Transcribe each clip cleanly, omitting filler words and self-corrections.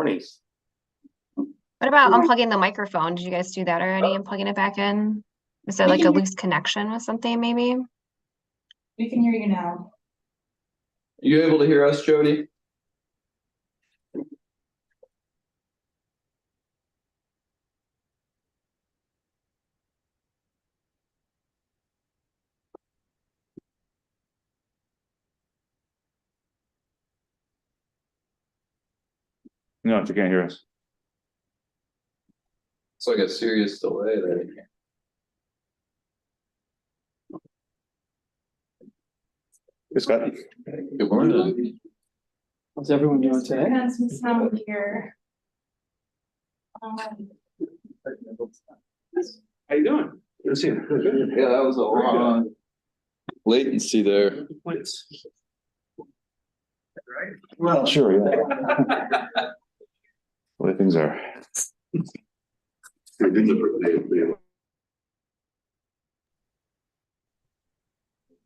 20s. What about unplugging the microphone? Did you guys do that already and plugging it back in? Is there like a loose connection with something maybe? We can hear you now. Are you able to hear us, Jody? No, you can't hear us. It's like a serious delay there. It's got. Good morning. How's everyone doing today? Had some sound here. How you doing? Good to see you. Yeah, that was a long latency there. Well, sure, yeah. The way things are.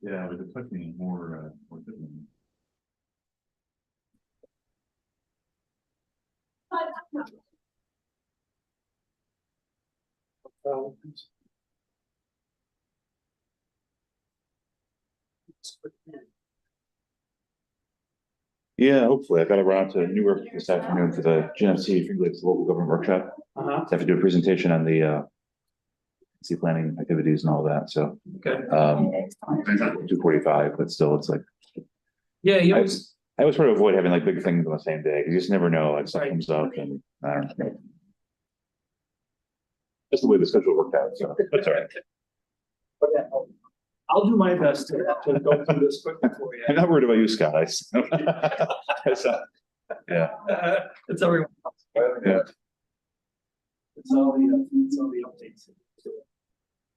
Yeah, but it took me more yeah, hopefully. I got to run out to Newark this afternoon for the GTC, local government workshop. I have to do a presentation on the city planning activities and all that. So, Okay. 2:45, but still, it's like. Yeah, you I always. always try to avoid having like big things on the same day because you just never know. Like stuff comes up, and I don't know. That's the way the schedule worked out. So that's all right. But yeah, I'll do my best to go through this quickly for you. I'm not worried about you, Scott. Yeah. It's everyone. Yeah. It's all the updates.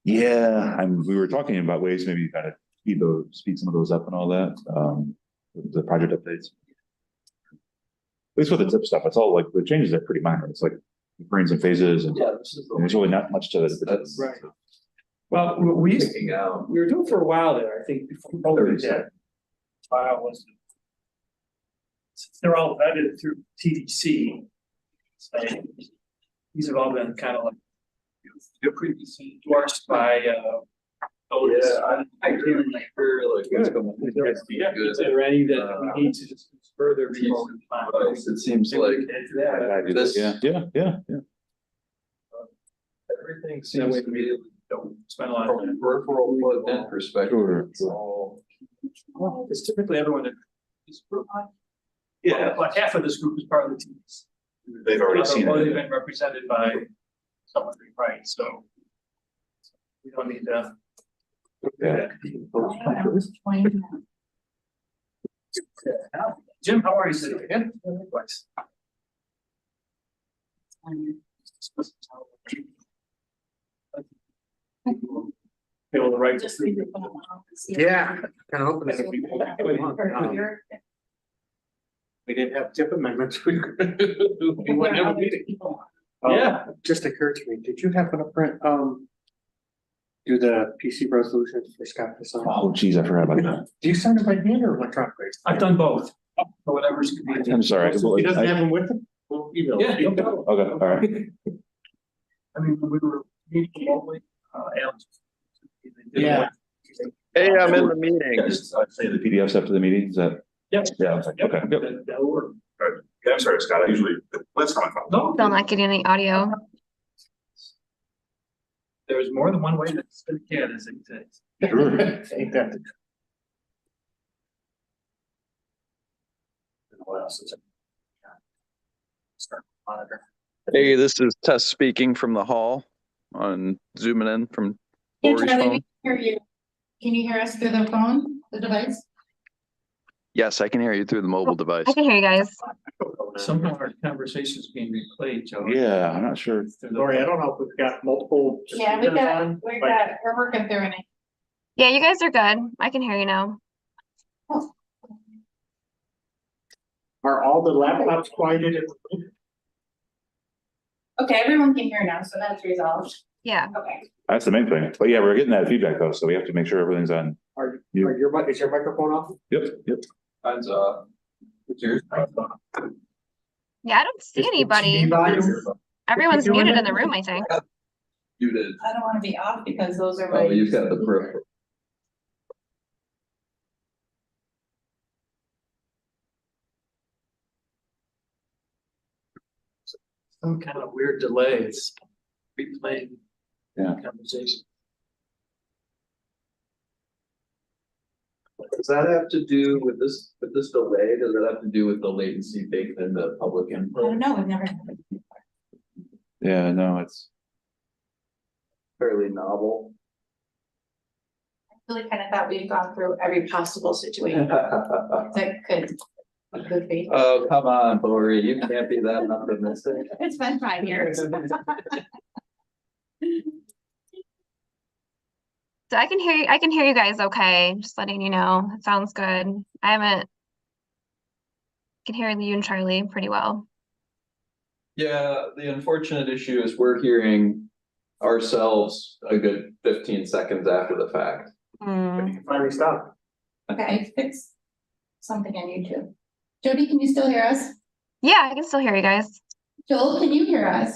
Yeah, we were talking about ways maybe kind of speed some of those up and all that. The project updates. At least with the tip stuff, it's all like the changes are pretty minor. It's like frames and phases, and there's really not much to it. That's Right. Well, we were doing for a while there. I think before COVID hit. Trial was. Since they're all vetted through TDC, so these have all been kind of like previously endorsed by. Oh yeah, I can't remember like what's going on. Yeah, is there any that we need to just further before we find? It seems like this. Yeah. Everything seems to be Don't spend a lot of from a time. peripheral plugged in perspective. Sure. It's all It's typically everyone in this group. Yeah, like half of this group is part of the teams. They've already seen Or they've it. been represented by someone, right? So we don't need to. Yeah. Jim, how are you today? Good. Likewise. Feel the right to speak. Yeah, kind of hoping that would be. We didn't have tip amendments. We wouldn't have a meeting. Yeah. Just occurred to me, did you happen to print, do the PC resolutions for Scott to sign? Oh, geez, I forgot about that. Do you sign it by hand or electronically? I've done both. For whatever's convenient. I'm sorry. He doesn't have them with him? We'll email Yeah, him. no problem. Okay, all right. I mean, when we were meeting remotely, Alan. Yeah. Hey, I'm in the meeting. Yeah, just say the PDFs after the meeting. Is that? Yep. Yeah. I was like, okay. Yep. That'll work. Yeah, I'm sorry, Scott. I usually let's come on. No, Still not getting any audio. there's more than one way to spin a cat, as it says. Sure. Ain't that the- Start monitor. Hey, this is Tess speaking from the hall on zooming in from Hey, Lori's Charlie, we phone. can hear you. Can you hear us through the phone, the device? Yes, I can hear you through the mobile device. I can hear you guys. Somehow our conversation's being replayed, Joe. Yeah, I'm not sure. Lori, I don't know if we've got multiple. Yeah, we're working through it. Yeah, you guys are good. I can hear you now. Are all the laptops quieted? Okay, everyone can hear now, so that's resolved. Yeah. Okay. That's the main thing. But yeah, we're getting that feedback though, so we have to make sure everything's on. Is your microphone off? Yep. Mine's what's yours? Yeah, I don't see anybody. Everyone's muted in the room, I think. Muted. I don't wanna be off because those are Oh, my. you've got the peripheral. Some kind of weird delay. It's replaying. Yeah. Conversation. Does that have to do with this delay? Does it have to do with the latency baked in the public I input? don't know, we've never. had it. Yeah, no, it's, Fairly novel. Really kind of thought we'd gone through every possible situation that could be. Oh, come on, Lori, you can't be that optimistic. It's been 5 years. So I can hear you guys okay, just letting you know. It sounds good. Can hear you and Charlie pretty well. Yeah, the unfortunate issue is we're hearing ourselves a good 15 seconds after the fact. Hmm. Finally stop. Okay, fix something on YouTube. Jody, can you still hear us? Yeah, I can still hear you guys. Joel, can you hear us?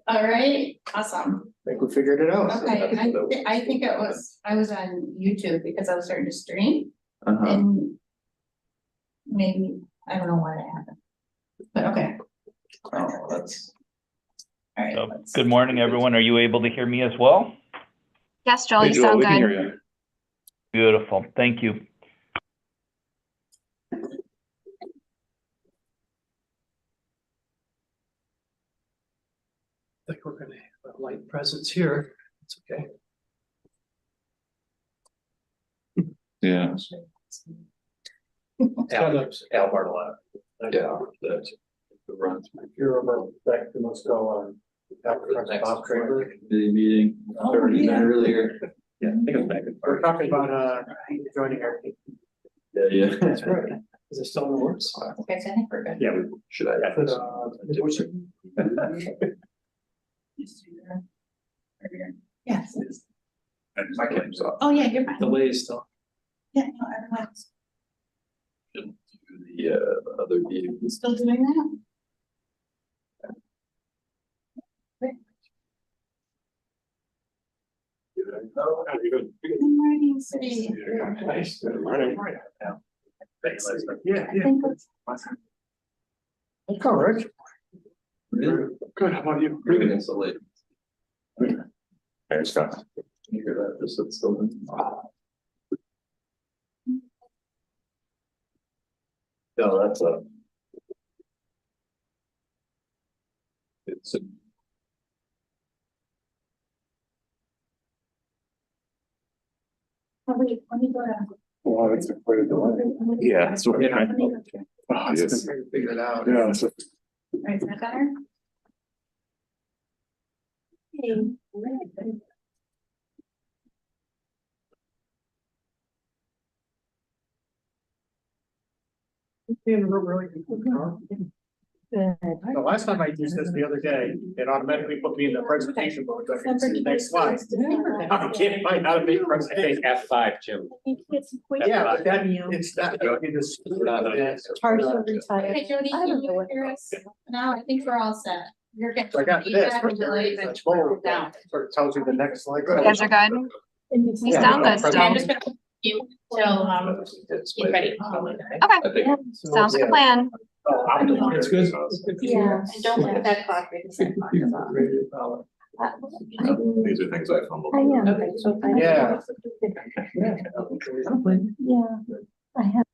All right, awesome. I think we figured it out. Okay, I think I was on YouTube because I was starting to stream Uh-huh. and maybe, I don't know why that happened. But okay. Oh, that's. All right. So, let's- good morning, everyone. Are you able to hear me as well? Yes, Joel, hey, you Joel, sound we can good. hear you. Beautiful. Thank you. I think we're gonna have a light presence here. It's okay. Yeah. Al Bartoletta. Yeah, that's. The runs. If you remember back to let's go on. After the Bob trailer. The meeting Oh, 30 yeah. earlier. Yeah, I think it was back in. We're talking about joining our. Yeah, yeah. That's right. Is it still in the works? Okay, so I think we're good. Yeah. Should I? But, Yes. My camera's off. Oh, yeah, you're fine. Delay is still. Yeah, no, everyone's Shouldn't do the other view. still doing that. Good morning, city. Nice. Good morning. Yeah, I think it's- Let's go, Rich. Really? Good, how about you? Pretty good installation. Hey, Scott. Can you hear that? Just it's still. No, that's a. It's a. Oh, wait, let me go to. Wow, that's quite a delay. Yeah, that's what we're trying. Oh, Yes. it's been figured out. Yeah. All right, is that better? Hey. The last time I used this the other day, it automatically put me in the presentation mode, so I can see the next slide. I can't find how to make presentation. F5, Jim. Yeah, but that, it's not, it is. Partial retired. Okay, Jody, I can don't know you what. hear us? Now, I think we're all set. You're getting. I got this. feedback and delays and down. Sort of tells you the next slide. You guys are good? We Yeah. sound good Okay, still. I'm just gonna keep you till, get ready. Okay, I think. sounds like a plan. Oh, optimal. It's good. Yeah. And don't look at that clock, because that clock is on. These are things I fumbled. I am. Okay, so if I- Yeah. Yeah, I have.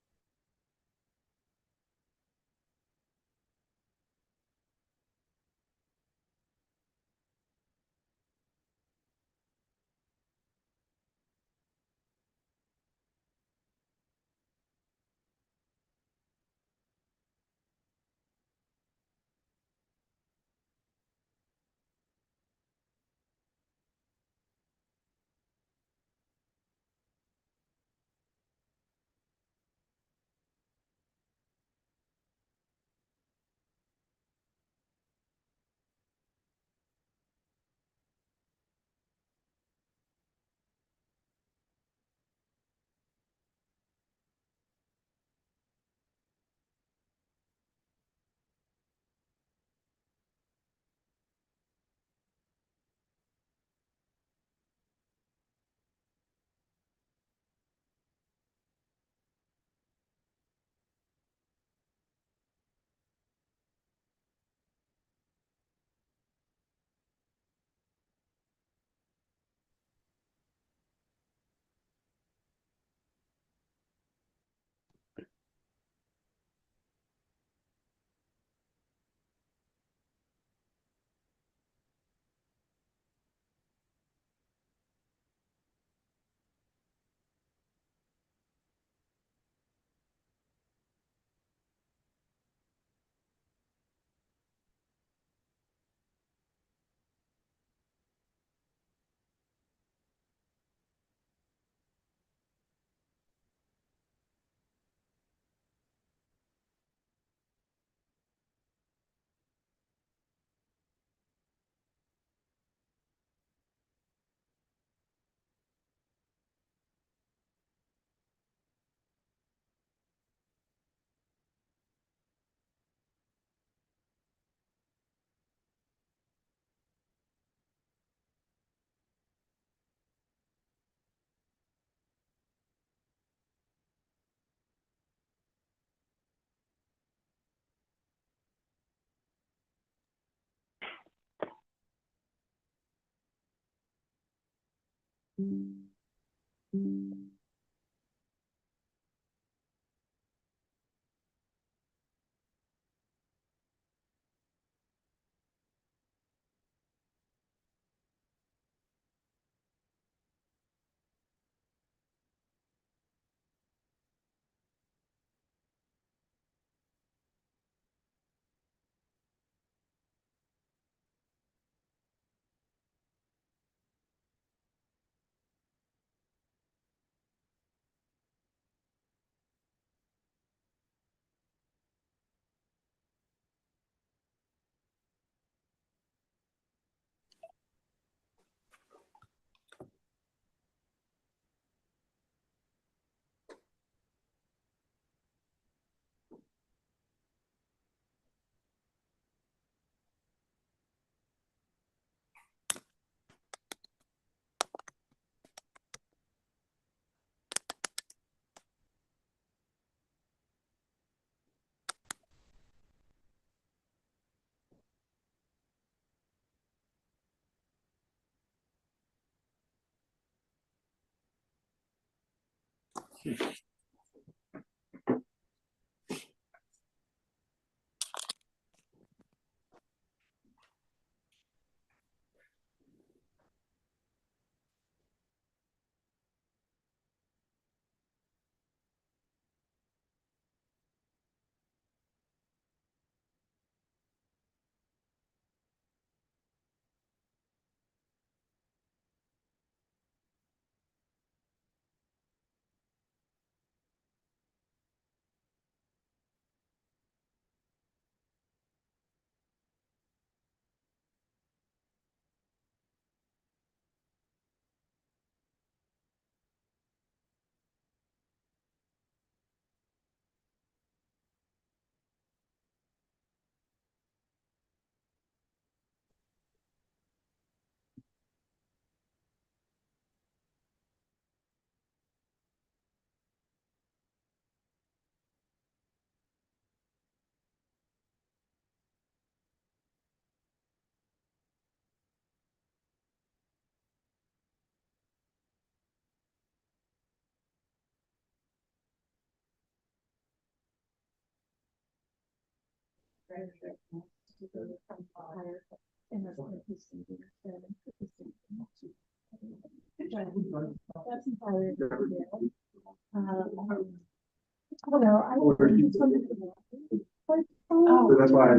Oh, that's why I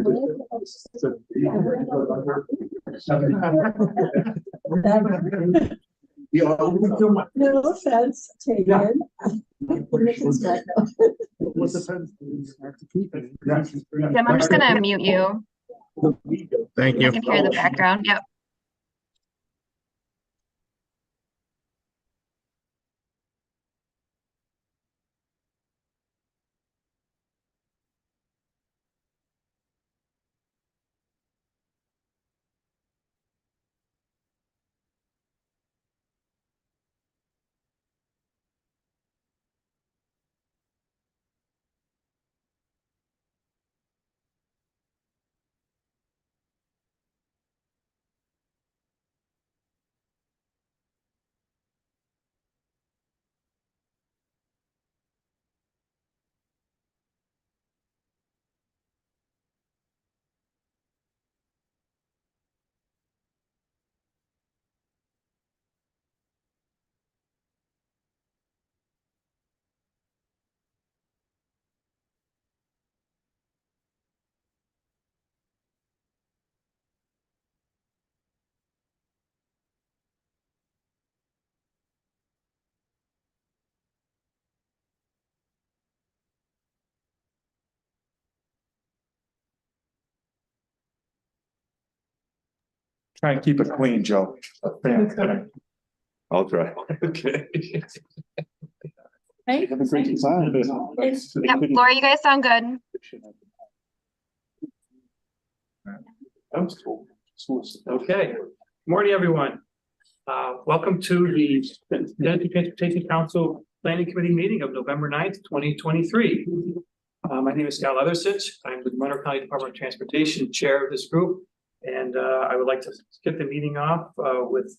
no offense taken. What's the sense? Have to keep it. Jim, I'm just gonna mute you. Thank I can hear the background. Yep. Try and keep it clean, Joe. I'll try. Okay. Right? Have a great time. Yep. Laura, you guys sound good. That was cool. Okay, morning, everyone. Welcome to the Connecticut Transportation Council Planning Committee meeting of November 9th, 2023. My name is Scott Leathersich. I'm the Monroe County Department of Transportation Chair of this group. And I would like to kick the meeting off with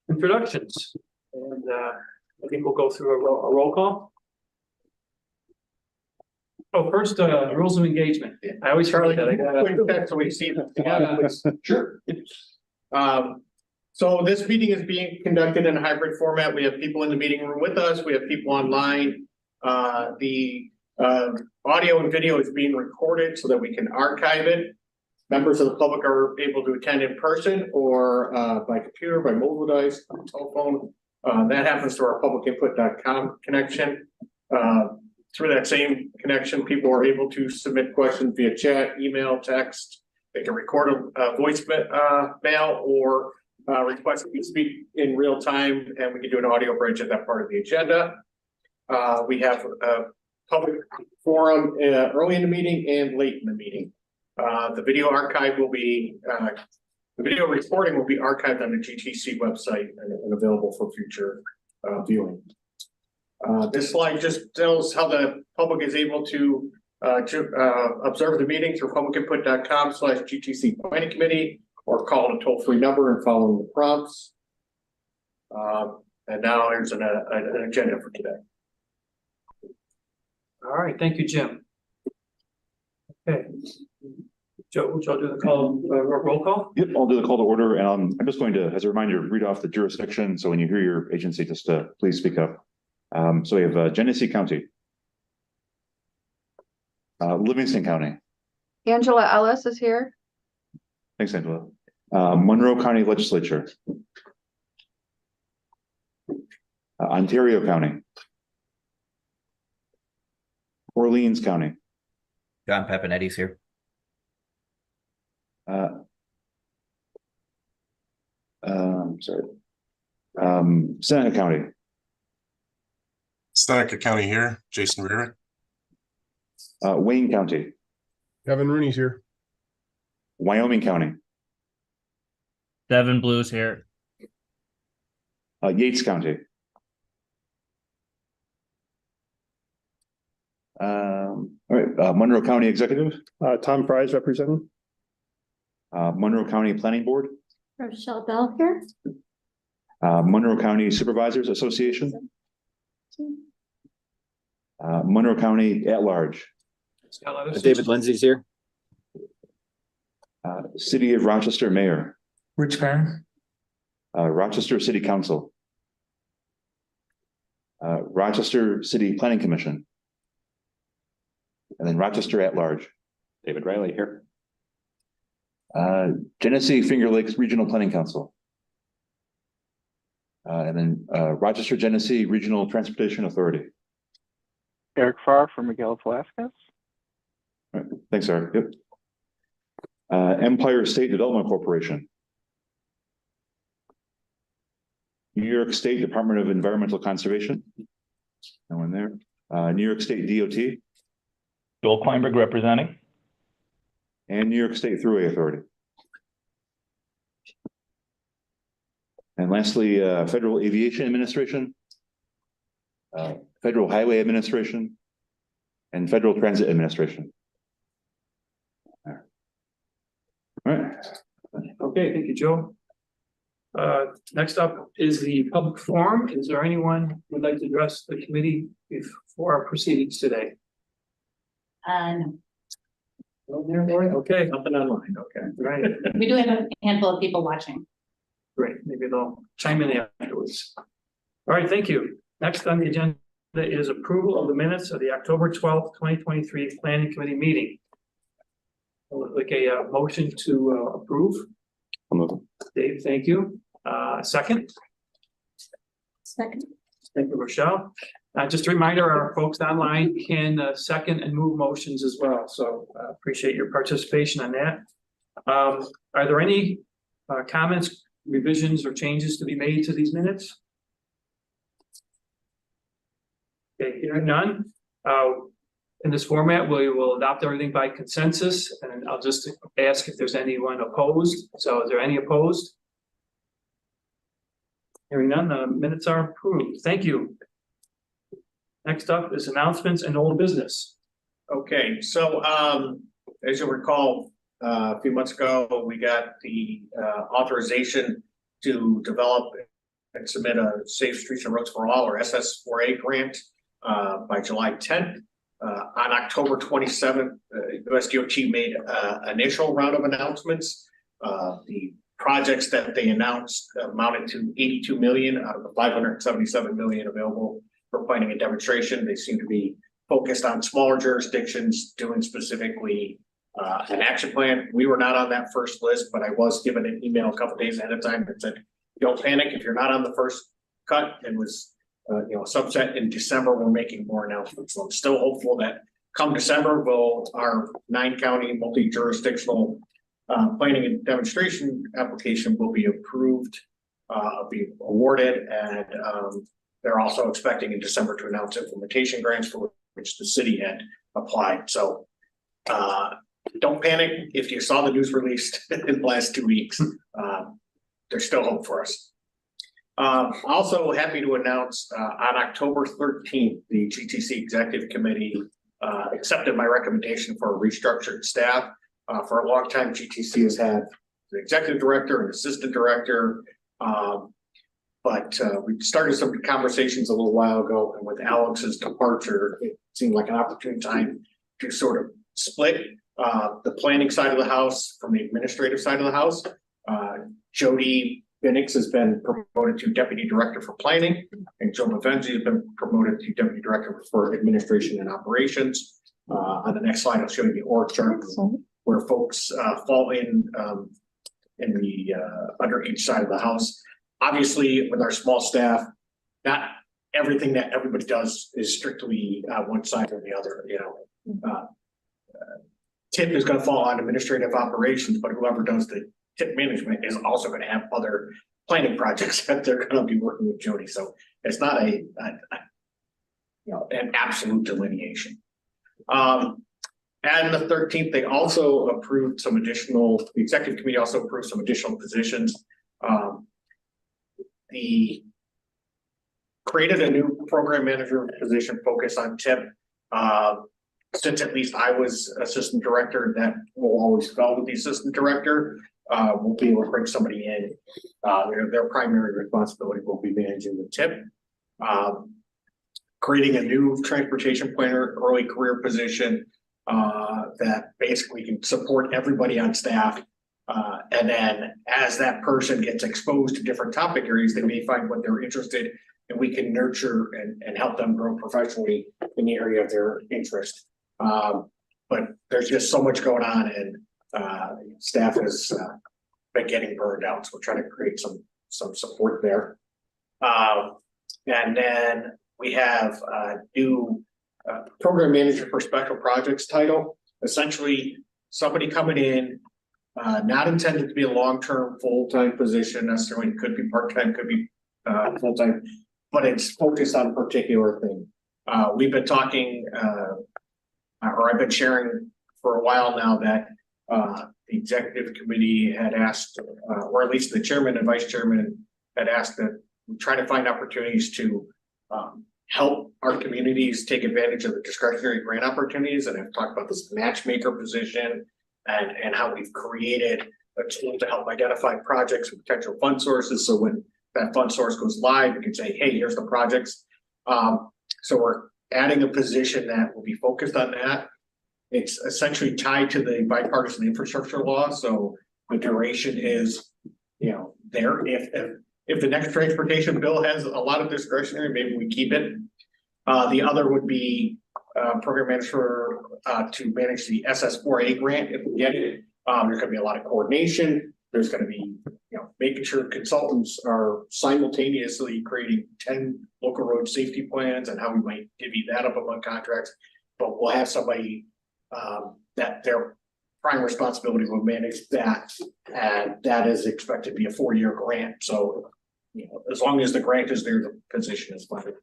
introductions. And I think we'll go through a roll call. Oh, first, rules of engagement. I always forget that. I gotta. So we see. Sure. So this meeting is being conducted in a hybrid format. We have people in the meeting room with us. We have people online. The audio and video is being recorded so that we can archive it. Members of the public are able to attend in person or by computer, by mobile device, telephone. That happens through our publicinput.com connection. Through that same connection, people are able to submit questions via chat, email, text. They can record a voice mail or request that we speak in real time, and we can do an audio bridge at that part of the agenda. We have a public forum early in the meeting and late in the meeting. The video archive will be, the video recording will be archived on the GTC website and available for future viewing. This slide just tells how the public is able to observe the meeting through publicinput.com/GTC planning committee or call a toll-free number and following the prompts. And now here's an agenda for today. All right, thank you, Jim. Okay. Joe, would you do the roll call? Yep, I'll do the call to order, and I'm just going to, as a reminder, read off the jurisdiction. So when you hear your agency, just please speak up. So we have Genesee County, Livingston County. Angela Ellis is here. Thanks, Angela. Monroe County Legislature, Ontario County, Orleans County. John Pepinetti's here. Seneca County. Seneca County here, Jason Rivera. Wayne County. Kevin Rooney's here. Wyoming County. Devin Blue's here. Yates County. All right, Monroe County Executive. Tom Fry's representing. Monroe County Planning Board. Rochelle Bell here. Monroe County Supervisors Association. Monroe County at large. David Lindsay's here. City of Rochester Mayor. Rich Barron. Rochester City Council. Rochester City Planning Commission. And then Rochester at large. David Riley here. Genesee Finger Lakes Regional Planning Council. And then Rochester Genesee Regional Transportation Authority. Eric Farr from Miguel Velasquez. All right. Thanks, Eric. Yep. Empire State Development Corporation. New York State Department of Environmental Conservation. No one there. New York State DOT. Joel Kleinberg representing. And New York State Thruway Authority. And lastly, Federal Aviation Administration, Federal Highway Administration, and Federal Transit Administration. All right. Okay, thank you, Joe. Next up is the public forum. Is there anyone who would like to address the committee before our proceedings today? No. Okay, Something online, okay. right, We do have a handful of people watching. great. Maybe they'll chime in afterwards. All right, thank you. Next on the agenda is approval of the minutes of the October 12th, 2023 Planning Committee meeting. Like a motion to approve. Dave, thank you. Second. Second. Thank you, Rochelle. Just a reminder, our folks online can second and move motions as well. So appreciate your participation on that. Are there any comments, revisions, or changes to be made to these minutes? Okay, hearing none. In this format, we will adopt everything by consensus, and I'll just ask if there's anyone opposed. So is there any opposed? Hearing none, the minutes are approved. Thank you. Next up is announcements and old business. Okay, so as you'll recall, a few months ago, we got the authorization to develop and submit a Safe Streets and Roads for All, or SS4A grant by July 10th. On October 27th, USDOT made initial round of announcements. The projects that they announced amounted to 82 million out of the 577 million available for planning and demonstration. They seem to be focused on smaller jurisdictions doing specifically an action plan. We were not on that first list, but I was given an email a couple days ahead of time that said, don't panic if you're not on the first cut. It was a subset in December. We're making more announcements. So I'm still hopeful that come December, our 9-county multi-jurisdictional planning and demonstration application will be approved, be awarded, and they're also expecting in December to announce implementation grants for which the city had applied. So don't panic if you saw the news released in the last 2 weeks. There's still hope for us. Also happy to announce on October 13th, the GTC Executive Committee accepted my recommendation for a restructured staff. For a long time, GTC has had the executive director and assistant director. But we started some conversations a little while ago, and with Alex's departure, it seemed like an opportune time to sort of split the planning side of the house from the administrative side of the house. Jody Phoenix has been promoted to deputy director for planning, and Joe Mavenzi has been promoted to deputy director for administration and operations. On the next slide, I'll show you the org chart where folks fall in the under each side of the house. Obviously, with our small staff, not everything that everybody does is strictly one side or the other. TIP is going to fall on administrative operations, but whoever does the TIP management is also going to have other planning projects that they're going to be working with Jody. So it's not an absolute delineation. And the 13th, they also approved some additional. The executive committee also approved some additional positions. The created a new program manager position focused on TIP. Since at least I was assistant director, that will always go with the assistant director. We'll be able to bring somebody in. Their primary responsibility will be managing the TIP. Creating a new transportation planner, early career position that basically can support everybody on staff. And then as that person gets exposed to different topic areas, they may find what they're interested in, and we can nurture and help them grow professionally in the area of their interest. But there's just so much going on, and staff has been getting burned out. So we're trying to create some support there. And then we have a new program manager for special projects title. Essentially, somebody coming in, not intended to be a long-term full-time position necessarily. Could be part-time, could be full-time, but it's focused on a particular thing. We've been talking, or I've been sharing for a while now that the executive committee had asked, or at least the chairman and vice chairman had asked that we try to find opportunities to help our communities take advantage of the discretionary grant opportunities. And I've talked about this matchmaker position and how we've created a tool to help identify projects and potential fund sources. So when that fund source goes live, we can say, hey, here's the projects. So we're adding a position that will be focused on that. It's essentially tied to the bipartisan infrastructure law. So the duration is, there. If the next transportation bill has a lot of discretionary, maybe we keep it. The other would be program manager to manage the SS4A grant if we get it. There's going to be a lot of coordination. There's going to be, making sure consultants are simultaneously creating 10 local road safety plans and how we might divvy that up among contracts. But we'll have somebody that their prime responsibility will manage that, and that is expected to be a 4-year grant. So, as long as the grant is there, the position is funded.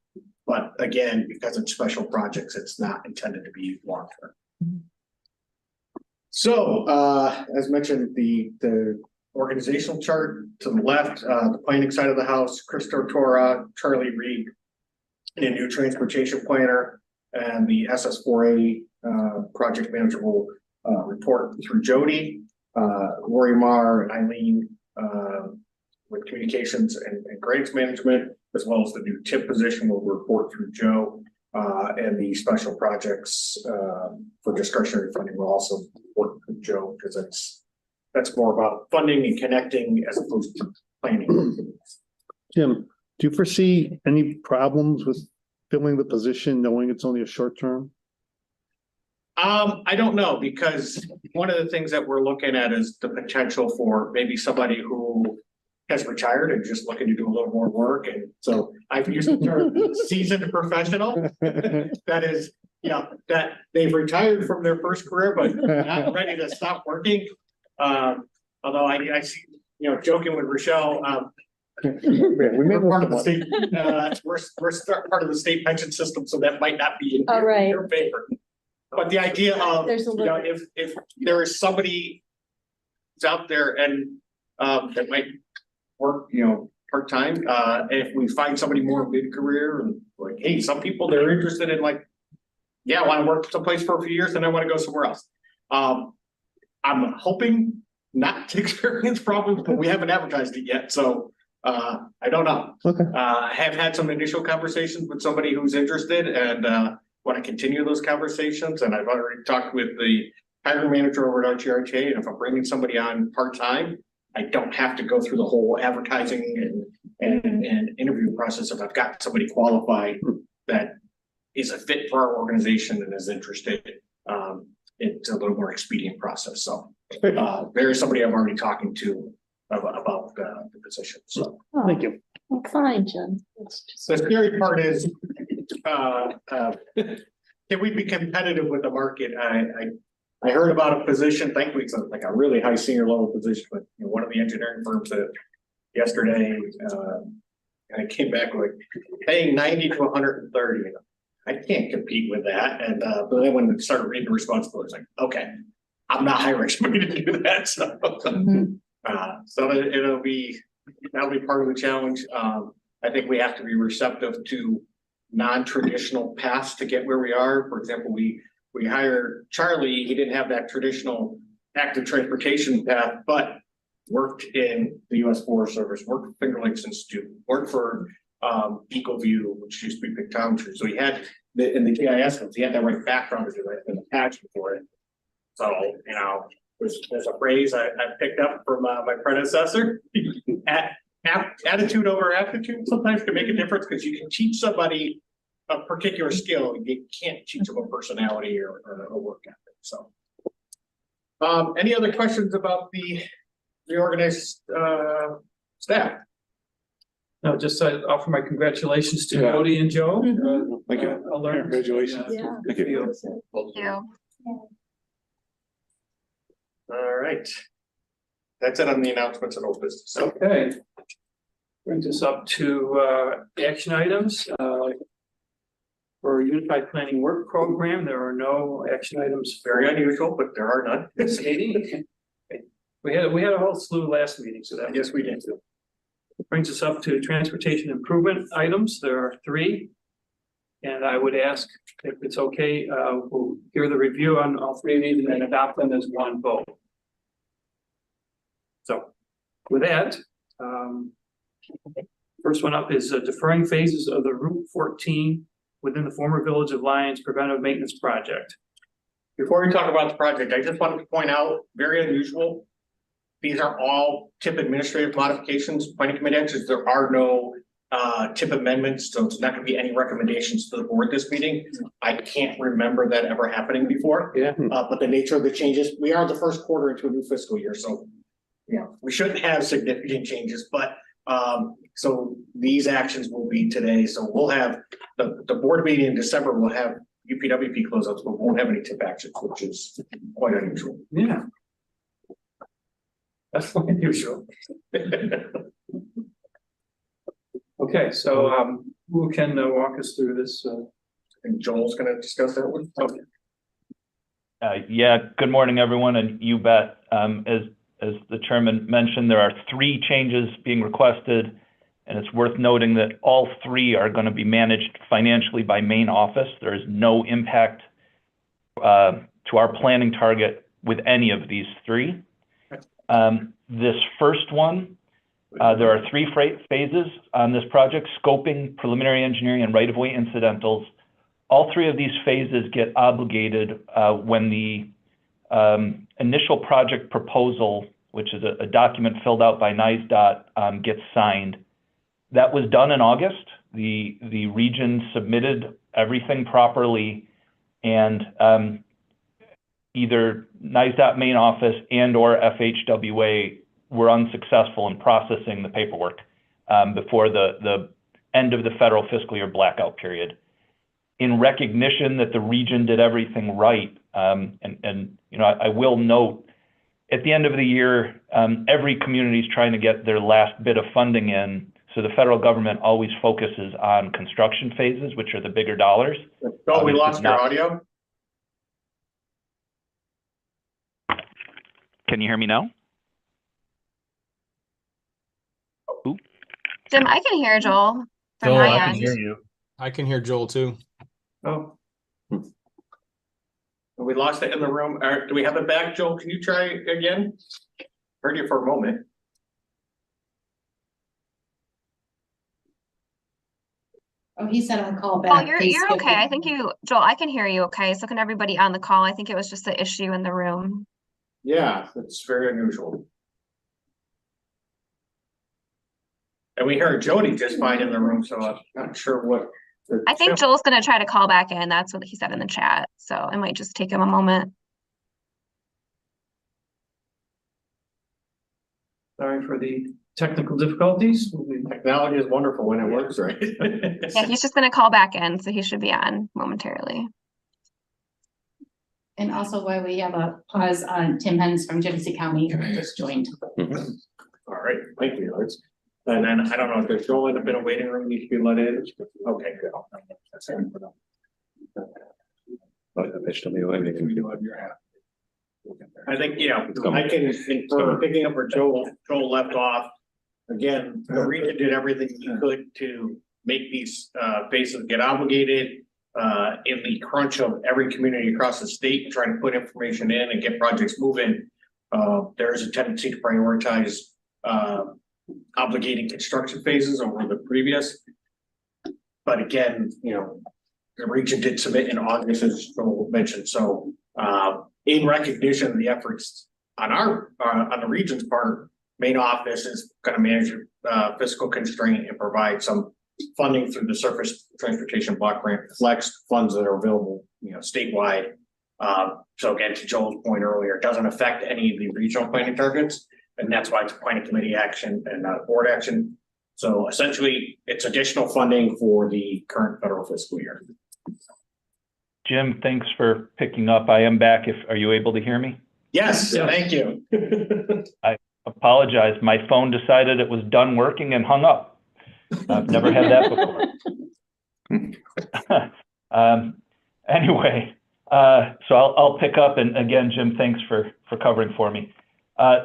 But again, because it's special projects, it's not intended to be long term. So, as mentioned, the organizational chart to the left, the planning side of the house, Chris Tortora, Charlie Reed, and a new transportation planner, and the SS4A project manager will report through Jody, Lori Marr, and Eileen with communications and grants management, as well as the new tip position will report through Joe. And the special projects for discretionary funding will also work with Joe, because that's more about funding and connecting as opposed to planning. Jim, do you foresee any problems with filling the position, knowing it's only a short term? I don't know, because one of the things that we're looking at is the potential for maybe somebody who has retired and just looking to do a little more work. And so I've used the term seasoned professional. That is, that they've retired from their first career, but not ready to stop working. Although I see, joking with Rochelle, we're part of the state, we're part of the state pension system, so that might not be in your favor. But the idea of, if there is somebody who's out there and that might work, part-time, if we find somebody more mid-career, and like, hey, some people, they're interested in like, I want to work someplace for a few years and I want to go somewhere else. I'm hoping not to experience problems, but we haven't advertised it yet, so I don't know. Okay. I have had some initial conversations with somebody who's interested, and want to continue those conversations. And I've already talked with the hiring manager over at RTRTA, and if I'm bringing somebody on part-time, I don't have to go through the whole advertising and interview process if I've got somebody qualified that is a fit for our organization and is interested. It's a little more expedient process. So there is somebody I'm already talking to about the position. So Thank you. Well, fine, Jim. the scary part is, can we be competitive with the market? I heard about a position, thankfully it's like a really high senior level position, but one of the engineering firms that yesterday, and I came back with paying 90 to 130. I can't compete with that. And but then when I started reading the responsibilities, like, okay, I'm not hiring somebody to do that. So, so that'll be part of the challenge. I think we have to be receptive to non-traditional paths to get where we are. For example, we hired Charlie. He didn't have that traditional active transportation path, but worked in the U.S. Forest Service, worked for Finger Lakes Institute, worked for EcoView, which used to be Pictometry. So he had in the GIS ones, he had that right background to do it and the passion for it. So, there's a phrase I picked up from my predecessor. Attitude over aptitude sometimes can make a difference, because you can teach somebody a particular skill, you can't teach them a personality or a work ethic. So, any other questions about the reorganized staff? No, just offer my congratulations to Cody and Joe. Thank you. Congratulations. Yeah. Thank you. Thank you. All right. That's it on the announcements and old business. Okay. Brings us up to action items. For Unified Planning Work Program, there are no action items. Very unusual, but there are none. This meeting. We had a whole slew last meeting, so that Yes, we did. brings us up to transportation improvement items. There are 3. And I would ask if it's okay, we'll hear the review on all 3 of these and then adopt them as one vote. So with that, first one up is deferring phases of the Route 14 within the former Village of Lyons Preventive Maintenance Project. Before we talk about the project, I just wanted to point out, very unusual. These are all TIP administrative modifications, planning committee actions. There are no TIP amendments, so it's not going to be any recommendations to the board this meeting. I can't remember that ever happening before. Yeah. But the nature of the changes, we are the first quarter into a new fiscal year, so we shouldn't have significant changes, but so these actions will be today. So we'll have the board meeting in December, we'll have UPWP closeouts, but won't have any TIP actions, which is quite unusual. Yeah. That's unusual. Okay, so who can walk us through this? And Joel's gonna discuss that one. Okay. Yeah, good morning, everyone, and you bet. As the chairman mentioned, there are 3 changes being requested, and it's worth noting that all 3 are going to be managed financially by main office. There is no impact to our planning target with any of these 3. This first one There are three phases on this project: scoping, preliminary engineering, and right-of-way incidentals. All three of these phases get obligated when the initial project proposal, which is a document filled out by NISDOT, gets signed. That was done in August. The region submitted everything properly, and either NISDOT main office and or FHWA were unsuccessful in processing the paperwork before the end of the federal fiscal year blackout period. In recognition that the region did everything right, and you know, I will note, at the end of the year, every community is trying to get their last bit of funding in. So the federal government always focuses on construction phases, which are the bigger dollars. Oh, we lost your audio? Can you hear me now? Jim, I can hear Joel from Joel, my I can end. hear you. I can hear Joel too. Oh. We lost it in the room. Do we have it back, Joel? Can you try again? Heard you for a moment. Oh, he said on call Oh, back. you're okay. I think Joel, I can hear you okay. So can everybody on the call? I think it was just the issue in the room. Yeah, it's very unusual. And we heard Jody just fine in the room, so I'm not sure what. I think Joel's gonna try to call back in. That's what he said in the chat. So it might just take him a moment. Sorry for the technical difficulties. Technology is wonderful when it works, right? Yeah, he's just gonna call back in, so he should be on momentarily. And also while we have a pause on Tim Hens from GTC County just joined. All right, thank you, Alex. And then I don't know if there's Joel in a bit of waiting room, needs to be let in. Okay, good. I think, you know, I can infer picking up where Joel left off. Again, the region did everything he could to make these phases get obligated. In the crunch of every community across the state trying to put information in and get projects moving, there is a tendency to prioritize obligating construction phases over the previous. But again, you know, the region did submit in August, as Joel mentioned. So in recognition of the efforts on on the region's part, main office is going to manage fiscal constraint and provide some funding through the Surface Transportation Block Grant Flex funds that are available, you know, statewide. So again, to Joel's point earlier, it doesn't affect any of the regional planning targets, and that's why it's planning committee action and not board action. So essentially, it's additional funding for the current federal fiscal year. Jim, thanks for picking up. I am back. Are you able to hear me? Yes, thank you. I apologize. My phone decided it was done working and hung up. I've never had that before. Anyway, so I'll pick up. And again, Jim, thanks for covering for me.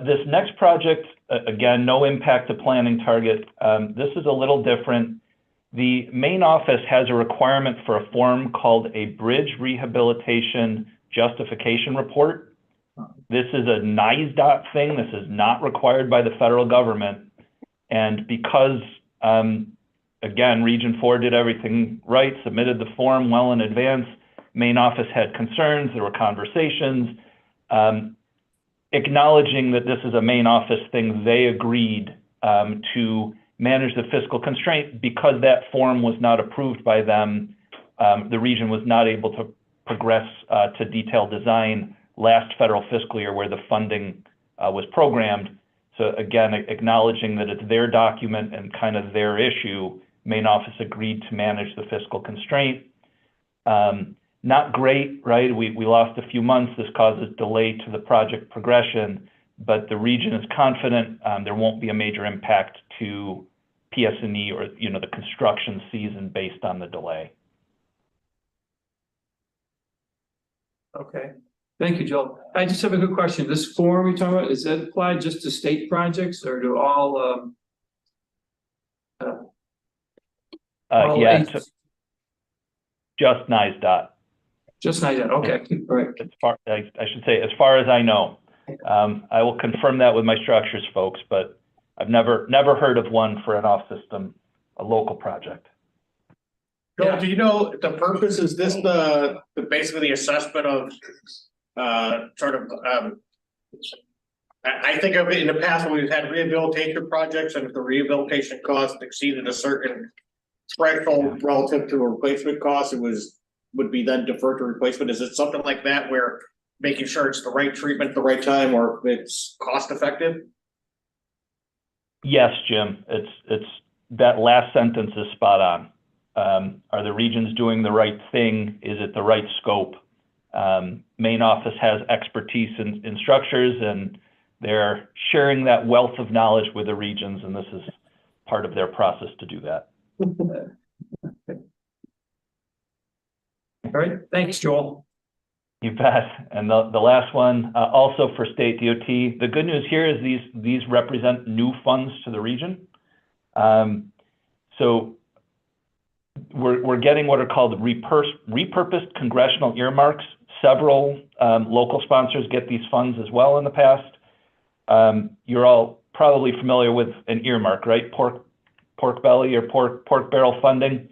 This next project, again, no impact to planning target. This is a little different. The main office has a requirement for a form called a Bridge Rehabilitation Justification Report. This is a NISDOT thing. This is not required by the federal government. And because, again, Region 4 did everything right, submitted the form well in advance, main office had concerns, there were conversations. Acknowledging that this is a main office thing, they agreed to manage the fiscal constraint. Because that form was not approved by them, the region was not able to progress to detailed design last federal fiscal year where the funding was programmed. So again, acknowledging that it's their document and kind of their issue, main office agreed to manage the fiscal constraint. Not great, right? We lost a few months. This causes delay to the project progression, but the region is confident there won't be a major impact to PS&E or, you know, the construction season based on the delay. Okay, thank you, Joel. I just have a good question. This form you're talking about, is that applied just to state projects or to all? Yeah, just NISDOT. Just NISDOT, okay, all right. I should say, as far as I know. I will confirm that with my structures folks, but I've never heard of one for an off-system, a local project. Joel, do you know the purpose, is this basically the assessment of, I think of it in the past when we've had rehabilitation projects, and if the rehabilitation cost exceeded a certain threshold relative to a replacement cost, would be then deferred to replacement. Is it something like that where making sure it's the right treatment at the right time, or if it's cost effective? Yes, Jim, it's that last sentence is spot on. Are the regions doing the right thing? Is it the right scope? Main office has expertise in structures, and they're sharing that wealth of knowledge with the regions, and this is part of their process to do that. All right, thanks, Joel. You bet. And the last one, also for state DOT, the good news here is these represent new funds to the region. So we're getting what are called repurposed congressional earmarks. Several local sponsors get these funds as well in the past. You're all probably familiar with an earmark, right? Pork belly or pork barrel funding.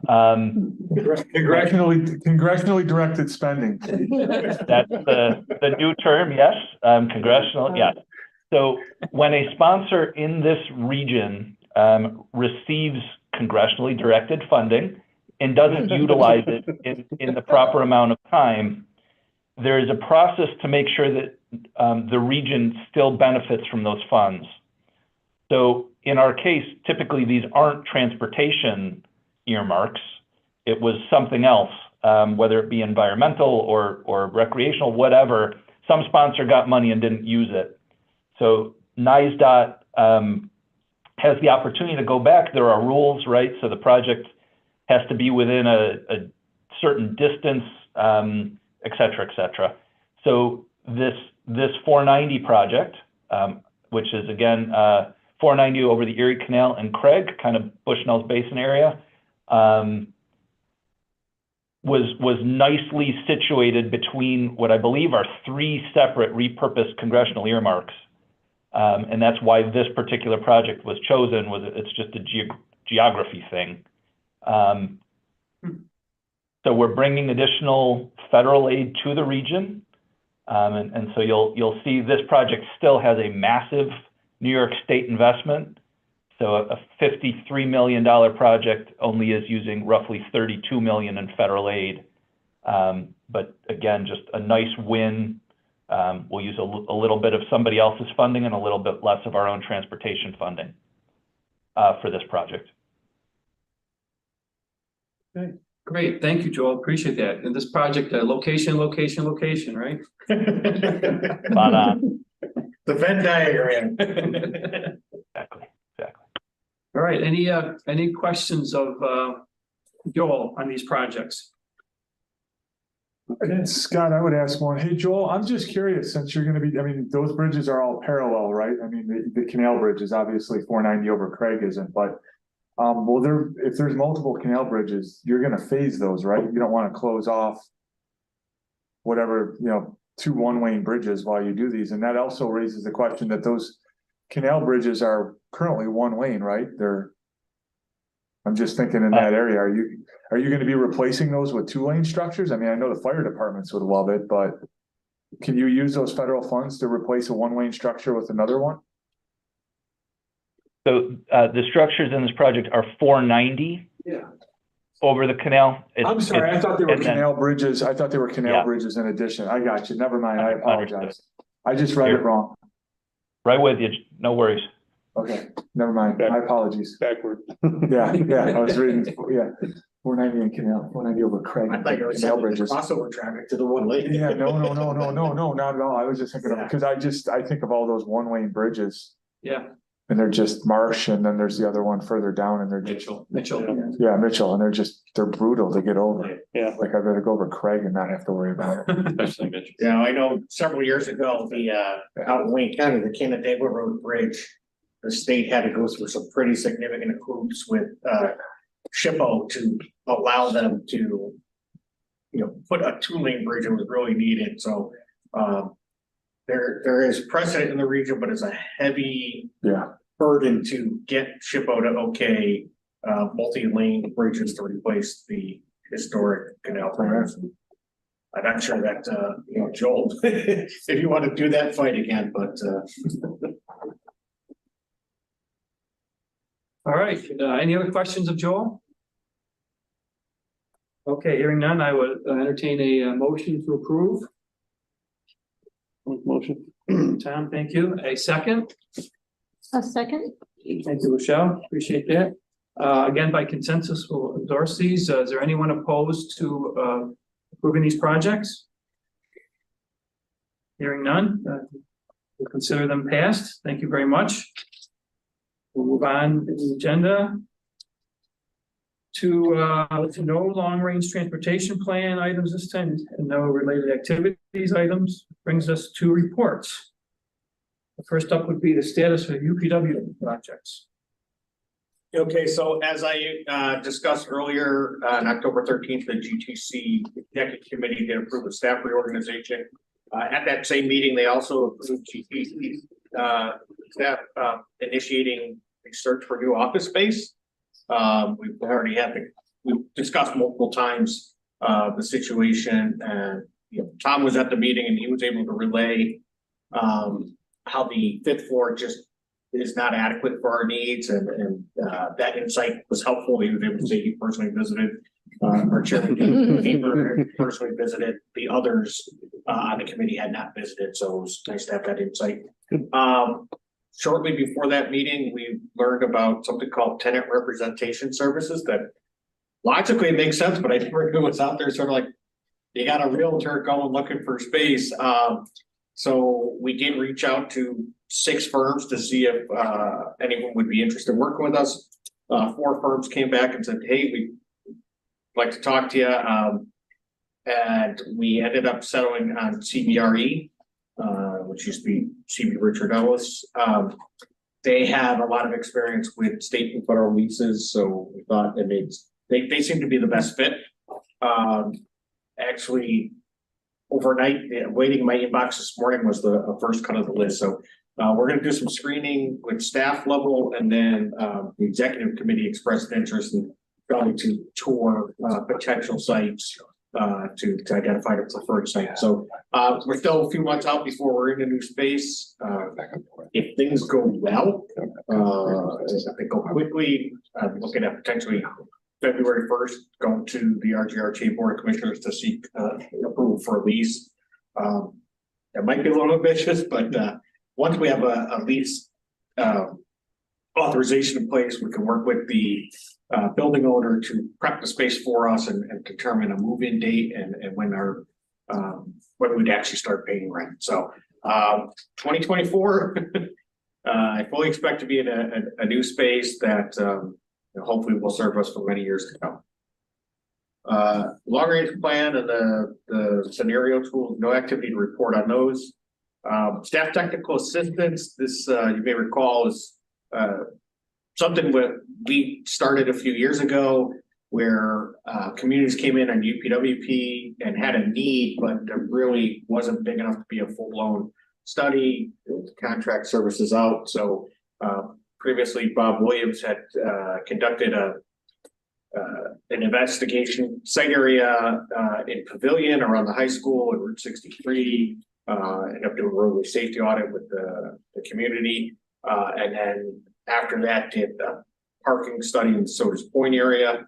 Congressionally directed spending. That's the new term, yes. Congressional, yes. So when a sponsor in this region receives congressionally directed funding and doesn't utilize it in the proper amount of time, there is a process to make sure that the region still benefits from those funds. So in our case, typically these aren't transportation earmarks. It was something else, whether it be environmental or recreational, whatever. Some sponsor got money and didn't use it. So NISDOT has the opportunity to go back. There are rules, right? So the project has to be within a certain distance, et cetera, et cetera. So this 490 project, which is again 490 over the Erie Canal and Craig, kind of Bushnell's Basin area, was nicely situated between what I believe are 3 separate repurposed congressional earmarks. And that's why this particular project was chosen. It's just a geography thing. So we're bringing additional federal aid to the region. And so you'll see this project still has a massive New York State investment. So a $53 million project only is using roughly $32 million in federal aid. But again, just a nice win. We'll use a little bit of somebody else's funding and a little bit less of our own transportation funding for this project. Okay, great. Thank you, Joel. Appreciate that. And this project, location, right? Spot on. The Venn diagram. Exactly. All right. Any questions of Joel on these projects? Scott, I would ask one. Hey, Joel, I'm just curious, since you're going to be, I mean, those bridges are all parallel, right? I mean, the canal bridge is obviously 490 over Craig isn't, but if there's multiple canal bridges, you're going to phase those, right? You don't want to close off whatever, 2 one-lane bridges while you do these. And that also raises the question that those canal bridges are currently 1 lane, right? I'm just thinking in that area, are you going to be replacing those with 2-lane structures? I mean, I know the fire departments would love it, but can you use those federal funds to replace a 1-lane structure with another one? So the structures in this project are 490 over the canal. I'm sorry, I thought they were canal bridges. I thought they were canal bridges in addition. I got you. Never mind. I apologize. I just read it wrong. Right with you. No worries. Okay, never mind. My apologies. Backward. Yeah, I was reading, 490 in canal, 490 over Craig. I thought you were canal saying bridges. crossover traffic to the 1 lane. Yeah, no, not at all. I was just thinking of, because I think of all those 1-lane bridges. Yeah. And they're just marsh, and then there's the other one further down, and they're Mitchell. Yeah, Mitchell, and they're brutal to get over. Yeah. Like I'd rather go over Craig and not have to worry about it. Especially Mitchell. Yeah, I know several years ago, out in Wayne County, the Canandaigua Road Bridge, the state had to go through some pretty significant hoops with SHPO to allow them to, put a 2-lane bridge that was really needed. So there is precedent in the region, but it's a heavy burden to get SHPO to okay, multi-lane bridges to replace the historic canal bridges. I'm not sure that, Joel, if you want to do that, fight again, but, All right, any other questions of Joel? Okay, hearing none, I would entertain a motion to approve. Motion. Tom, thank you. A second? A second. Thank you, Rochelle. Appreciate that. Again, by consensus, we'll endorse these. Is there anyone opposed to approving these projects? Hearing none, we'll consider them passed. Thank you very much. We'll move on to the agenda to no long-range transportation plan items this time and no related activities items. Brings us to reports. The first up would be the status of UPW projects. okay, so as I discussed earlier, on October 13th, the GTC Executive Committee did approve a staff reorganization. At that same meeting, they also approved GTC staff initiating a search for new office space. We've already we've discussed multiple times the situation, and Tom was at the meeting and he was able to relay how the 5th floor just is not adequate for our needs, and that insight was helpful. He was able to say he personally visited our chairman, he personally visited. The others on the committee had not visited, so it was nice to have that insight. Shortly before that meeting, we learned about something called tenant representation services that logically makes sense, but I never knew what's out there. Sort of like you got a realtor going looking for space. So we did reach out to 6 firms to see if anyone would be interested in working with us. 4 firms came back and said, hey, we'd like to talk to you. And we ended up settling on CBRE, which used to be CB Richard Ellis. They have a lot of experience with state and federal leases, so we thought they seem to be the best fit. Actually, overnight, waiting in my inbox this morning was the first cut of the list. So we're going to do some screening with staff level, and then the executive committee expressed interest in going to tour potential sites to identify the preferred site. So we're still a few months out before we're in a new space. If things go well, if they go quickly, I'm looking at potentially February 1st, going to the RGRT Board of Commissioners to seek approval for a lease. It might be a little ambitious, but once we have a lease authorization in place, we can work with the building owner to prep the space for us and determine a move-in date and when when we'd actually start paying rent. So 2024, I fully expect to be in a new space that hopefully will serve us for many years to come. Long range plan and the scenario tools, no activity to report on those. Staff technical assistance, this you may recall is something that we started a few years ago, where communities came in on UPWP and had a need, but it really wasn't big enough to be a full-blown study. Contract services out. So previously, Bob Williams had conducted an investigation site area in Pavilion around the high school and Route 63. Ended up doing a roadway safety audit with the community, and then after that did the parking study in the Sodas Point area.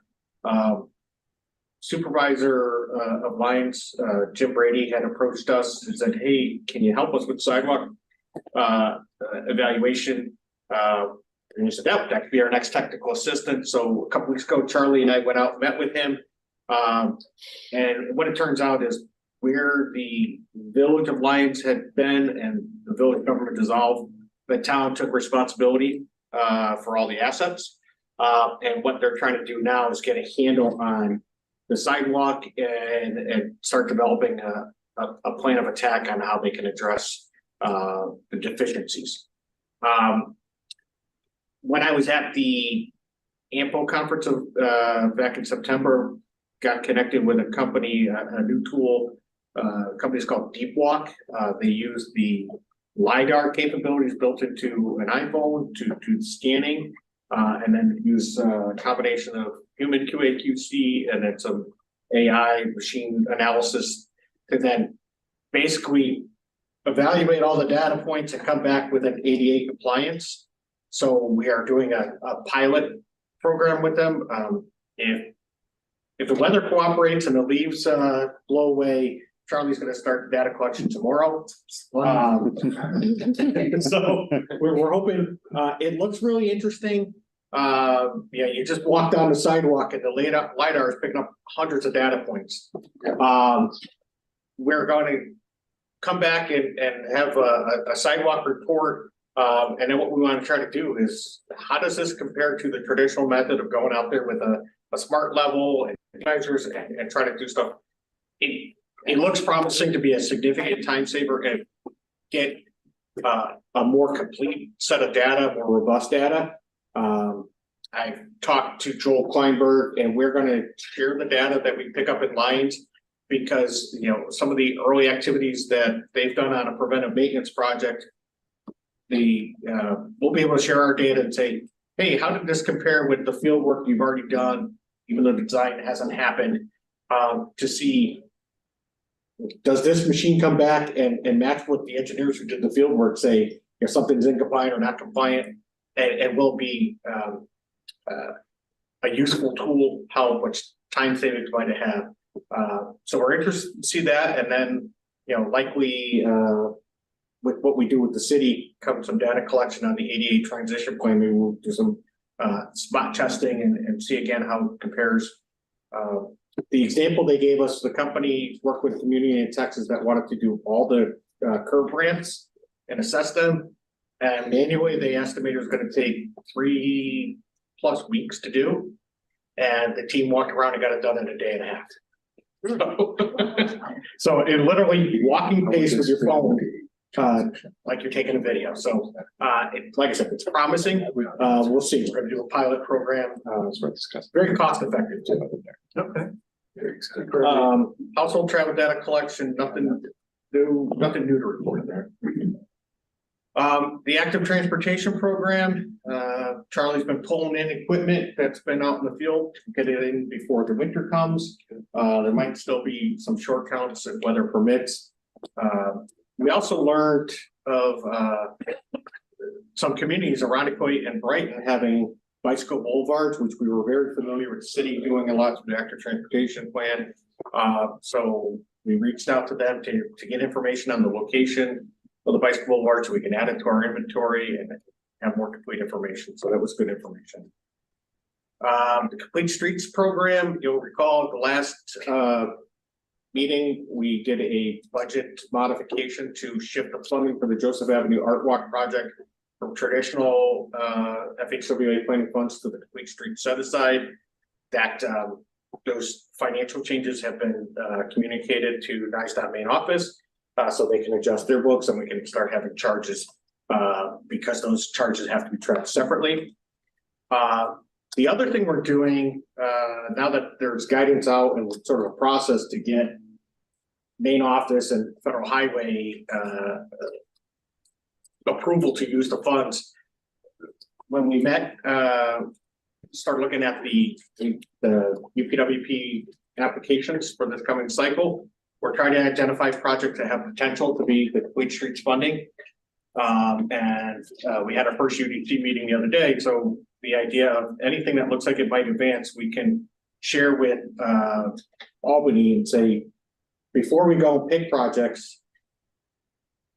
Supervisor of Lions, Jim Brady, had approached us and said, hey, can you help us with sidewalk evaluation? And he said, that could be our next technical assistant. So a couple weeks ago, Charlie and I went out and met with him. And what it turns out is where the village of Lions had been and the village government dissolved, the town took responsibility for all the assets. And what they're trying to do now is get a handle on the sidewalk and start developing a plan of attack on how they can address the deficiencies. When I was at the AMPO conference back in September, got connected with a company, a new tool. Company's called Deep Walk. They use the LiDAR capabilities built into an iPhone to scanning. And then use a combination of human QA/QC and then some AI machine analysis to then basically evaluate all the data points and come back with an ADA compliance. So we are doing a pilot program with them. If the weather cooperates and the leaves blow away, Charlie's gonna start the data collection tomorrow. So we're hoping, it looks really interesting. Yeah, you just walk down the sidewalk and the LiDAR is picking up hundreds of data points. We're going to come back and have a sidewalk report. And then what we want to try to do is, how does this compare to the traditional method of going out there with a smart level and advisors and try to do stuff? It looks promising to be a significant time saver and get a more complete set of data, more robust data. I've talked to Joel Kleinberg and we're going to share the data that we pick up in lines because, you know, some of the early activities that they've done on a preventive maintenance project, we'll be able to share our data and say, hey, how did this compare with the field work you've already done, even though the design hasn't happened, to see, does this machine come back and match what the engineers who did the field work say, if something's incompliant or not compliant, and will be a useful tool, how much time savings might it have. So we're interested to see that, and then, you know, likely with what we do with the city, come some data collection on the ADA transition plan. Maybe we'll do some spot testing and see again how it compares. The example they gave us, the company worked with a community in Texas that wanted to do all the curb ramps and assess them. And manually, they estimated it was going to take 3+ weeks to do. And the team walked around and got it done in a day and a half. So in literally walking pace with your phone, like you're taking a video. So like I said, it's promising. We'll see. We're going to do a pilot program. Very cost effective too. Okay. Household travel data collection, nothing new to report there. The active transportation program, Charlie's been pulling in equipment that's been out in the field, get it in before the winter comes. There might still be some short counts if weather permits. We also learned of some communities around Iqaluit and Brighton having bicycle boulevards, which we were very familiar with the city doing a lot through the active transportation plan. So we reached out to them to get information on the location of the bicycle boulevard so we can add it to our inventory and have more complete information. So that was good information. The Complete Streets program, you'll recall the last meeting, we did a budget modification to shift the funding for the Joseph Avenue Art Walk project from traditional FHWA planning funds to the Complete Streets set aside. That those financial changes have been communicated to NISDOT main office. So they can adjust their books and we can start having charges because those charges have to be tracked separately. The other thing we're doing now that there's guidance out and sort of a process to get main office and federal highway approval to use the funds. When we met, start looking at the UPWP applications for this coming cycle. We're trying to identify projects that have potential to be the Complete Streets funding. And we had our first UDC meeting the other day. So the idea of anything that looks like it might advance, we can share with Albany and say, before we go pick projects,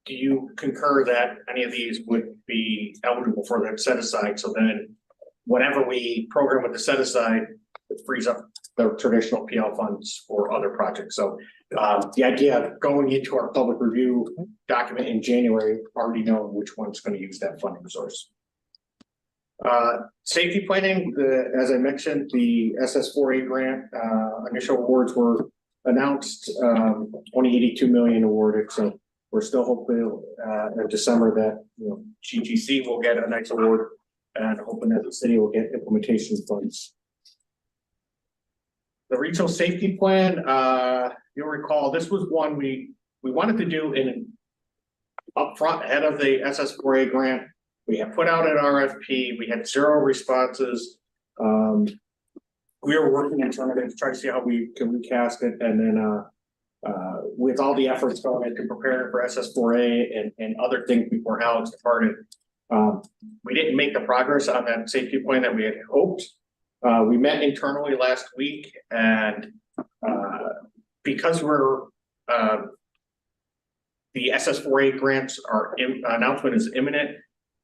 do you concur that any of these would be eligible for that set aside? So then whenever we program with the set aside, it frees up the traditional PL funds for other projects. So the idea of going into our public review document in January, already know which one's going to use that funding resource. Safety planning, as I mentioned, the SS4A grant initial awards were announced, 2082 million awarded. So we're still hoping in December that GTC will get a nice award and hoping that the city will get implementation funds. The regional safety plan, you'll recall, this was one we wanted to do in upfront ahead of the SS4A grant. We had put out an RFP, we had 0 responses. We were working internally to try to see how we can recast it, and then with all the efforts going into preparing for SS4A and other things before Alex departed, we didn't make the progress on that safety plan that we had hoped. We met internally last week, and because we're the SS4A grants announcement is imminent,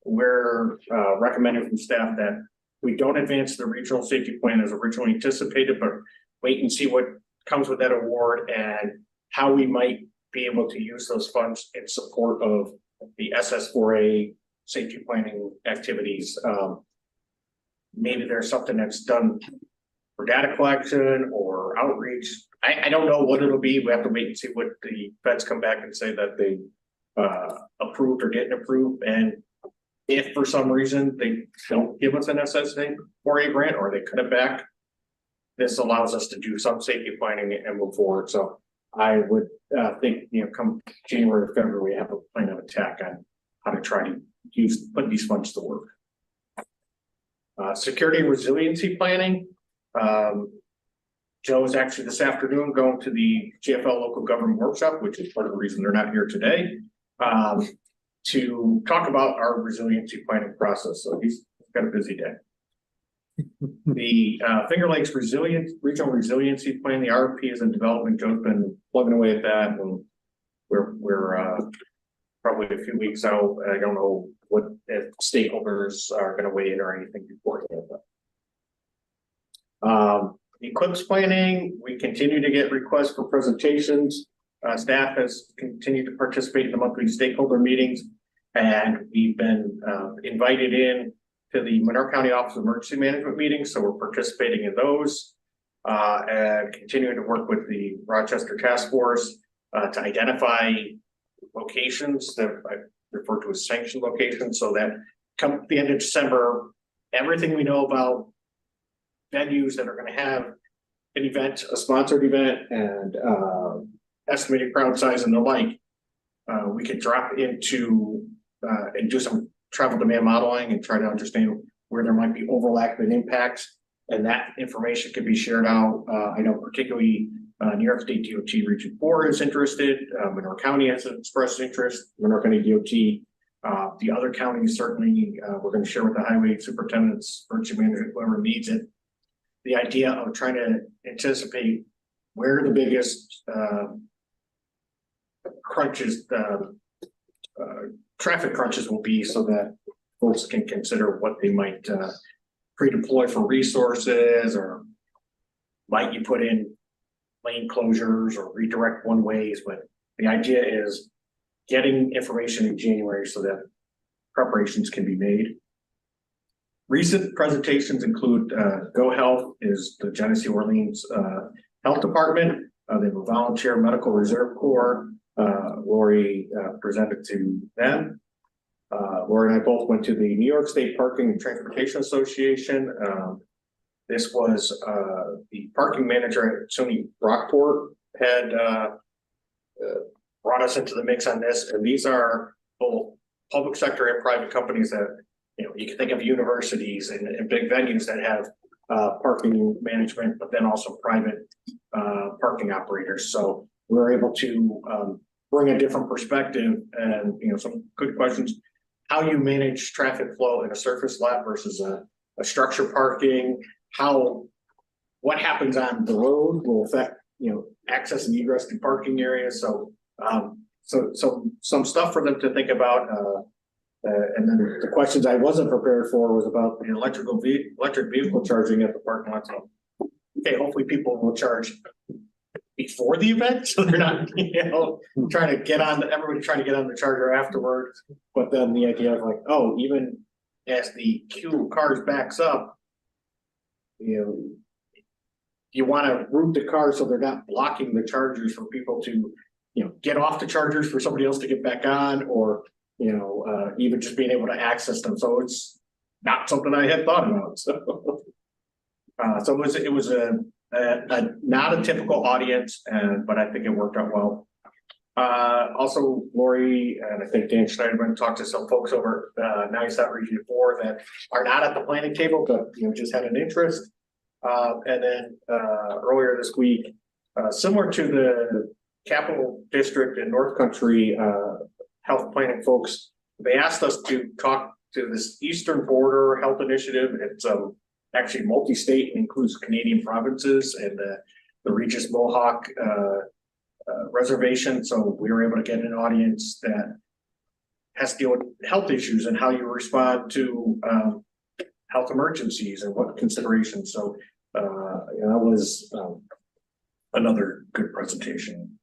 we're recommending from staff that we don't advance the regional safety plan as originally anticipated, but wait and see what comes with that award and how we might be able to use those funds in support of the SS4A safety planning activities. Maybe there's something that's done for data collection or outreach. I don't know what it'll be. We have to wait and see what the vets come back and say that they approved or didn't approve. And if for some reason they don't give us an SS4A grant or they cut it back, this allows us to do some safety planning and move forward. So I would think, come January or February, we have a plan of attack on how to try to put these funds to work. Security and resiliency planning. Joe is actually this afternoon going to the GFL local government workshop, which is part of the reason they're not here today, to talk about our resiliency planning process. So he's got a busy day. The Finger Lakes Regional Resiliency Plan, the RFP is in development. Joe's been plugging away at that, and we're probably a few weeks out. I don't know what if stakeholders are going to weigh in or anything beforehand. Eclipse planning, we continue to get requests for presentations. Staff has continued to participate in the monthly stakeholder meetings, and we've been invited in to the Monroe County Office of Emergency Management meetings, so we're participating in those and continuing to work with the Rochester Task Force to identify locations that I refer to as sanctioned locations, so that come the end of December, everything we know about venues that are going to have an event, a sponsored event, and estimated crowd size and the like, we could drop into and do some travel demand modeling and try to understand where there might be overlap and impacts, and that information could be shared out. I know particularly New York State DOT Region 4 is interested. Monroe County has expressed interest. Monroe County DOT, the other counties certainly we're going to share with the highway superintendents, emergency management, whoever needs it. The idea of trying to anticipate where the biggest crunches, traffic crunches will be, so that folks can consider what they might pre-deploy for resources, or might you put in lane closures or redirect one ways. But the idea is getting information in January so that preparations can be made. Recent presentations include Go Health is the Genesee Orleans Health Department. They have a volunteer medical reserve corps. Lori presented to them. Lori and I both went to the New York State Parking and Transportation Association. This was the parking manager at SUNY Rockport had brought us into the mix on this. And these are both public sector and private companies that, you can think of universities and big venues that have parking management, but then also private parking operators. So we're able to bring a different perspective and, some good questions. How you manage traffic flow in a surface lot versus a structure parking, what happens on the road will affect, access and egress to parking areas. So, some stuff for them to think about. And then the questions I wasn't prepared for was about the electric vehicle charging at the parking lot. So, okay, hopefully people will charge before the event, so they're not, trying to get on. Everybody trying to get on the charger afterwards. But then the idea of even as the queue of cars backs up, you want to route the cars so they're not blocking the chargers for people to, get off the chargers for somebody else to get back on, or even just being able to access them. So it's not something I had thought about. So, it was a not a typical audience, but I think it worked out well. Also Lori and I think Dan Schneider went and talked to some folks over Nice Region 4 that are not at the planning table, but just had an interest. And then earlier this week, similar to the Capital District and North Country health planning folks, they asked us to talk to this Eastern Border Health Initiative. It's actually multi-state and includes Canadian provinces and the Regis Mohawk reservation. So we were able to get an audience that has to deal with health issues and how you respond to health emergencies and what considerations. So that was another good presentation,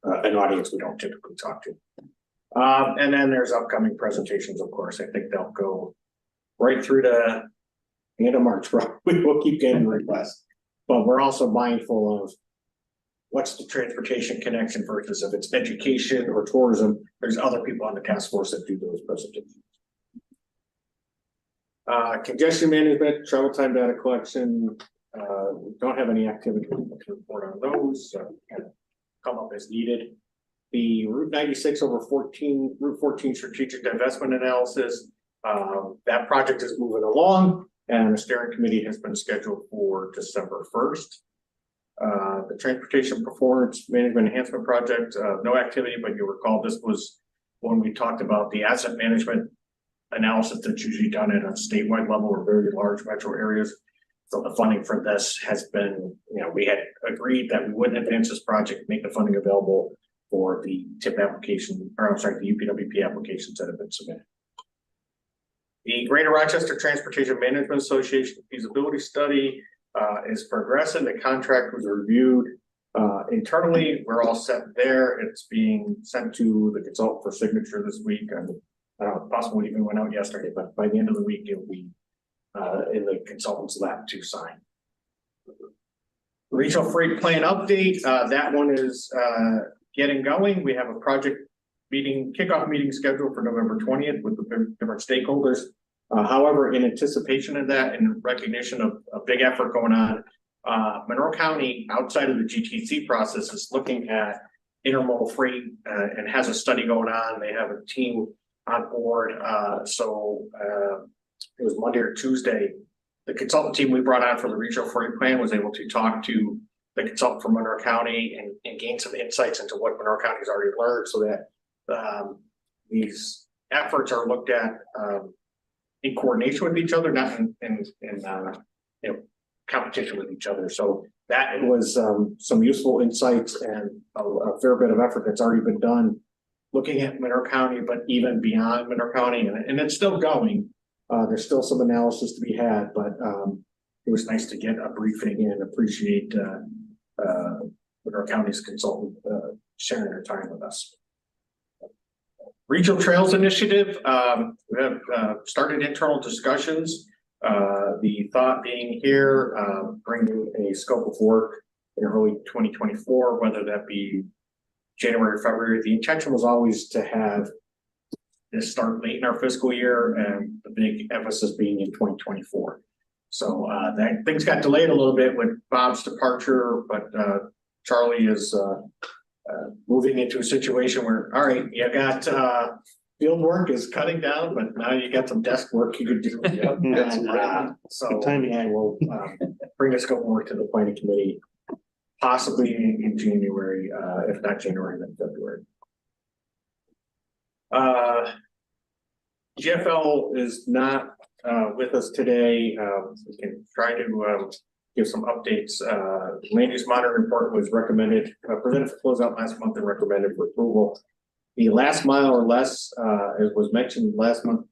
an audience we don't typically talk to. And then there's upcoming presentations, of course. I think they'll go right through to the end of March. We will keep getting requests, but we're also mindful of what's the transportation connection versus if it's education or tourism. There's other people on the task force that do those presentations. Congestion management, travel time data collection. We don't have any activity to report on those. So come up as needed. The Route 96 Route 14 strategic divestment analysis. That project is moving along, and the steering committee has been scheduled for December 1st. The transportation performance management enhancement project, no activity, but you'll recall this was when we talked about the asset management analysis that's usually done at a statewide level or very large metro areas. So the funding for this has been, we had agreed that we wouldn't advance this project, make the funding available for the TIP application, or I'm sorry, the UPWP applications that have been submitted. The Greater Rochester Transportation Management Association feasibility study is progressing. The contract was reviewed internally. We're all set there. It's being sent to the consultant for signature this week. I don't know, possibly even went out yesterday, but by the end of the week, it'll be in the consultant's lab to sign. Regional freight plan update. That one is getting going. We have a project kickoff meeting scheduled for November 20th with the different stakeholders. However, in anticipation of that and recognition of a big effort going on, Monroe County, outside of the GTC process, is looking at intermodal freight and has a study going on. They have a team on board. It was Monday or Tuesday. The consultant team we brought on for the regional freight plan was able to talk to the consultant from Monroe County and gain some insights into what Monroe County has already learned, so that these efforts are looked at in coordination with each other, not in competition with each other. So that was some useful insights and a fair bit of effort that's already been done looking at Monroe County, but even beyond Monroe County, and it's still going. There's still some analysis to be had, but it was nice to get a briefing and appreciate Monroe County's consultant sharing their time with us. Regional Trails Initiative, we have started internal discussions. The thought being here, bringing a scope of work in early 2024, whether that be January or February. The intention was always to have this start late in our fiscal year, and the big emphasis being in 2024. So that things got delayed a little bit with Bob's departure, but Charlie is moving into a situation where, all right, you got field work is cutting down, but now you got some desk work you could do. So and we'll bring a scope of work to the planning committee, possibly in January, if not January, then February. GFL is not with us today. We can try to give some updates. Land use monitoring report was recommended, presented for closeout last month and recommended for approval. The last mile or less, as was mentioned last month,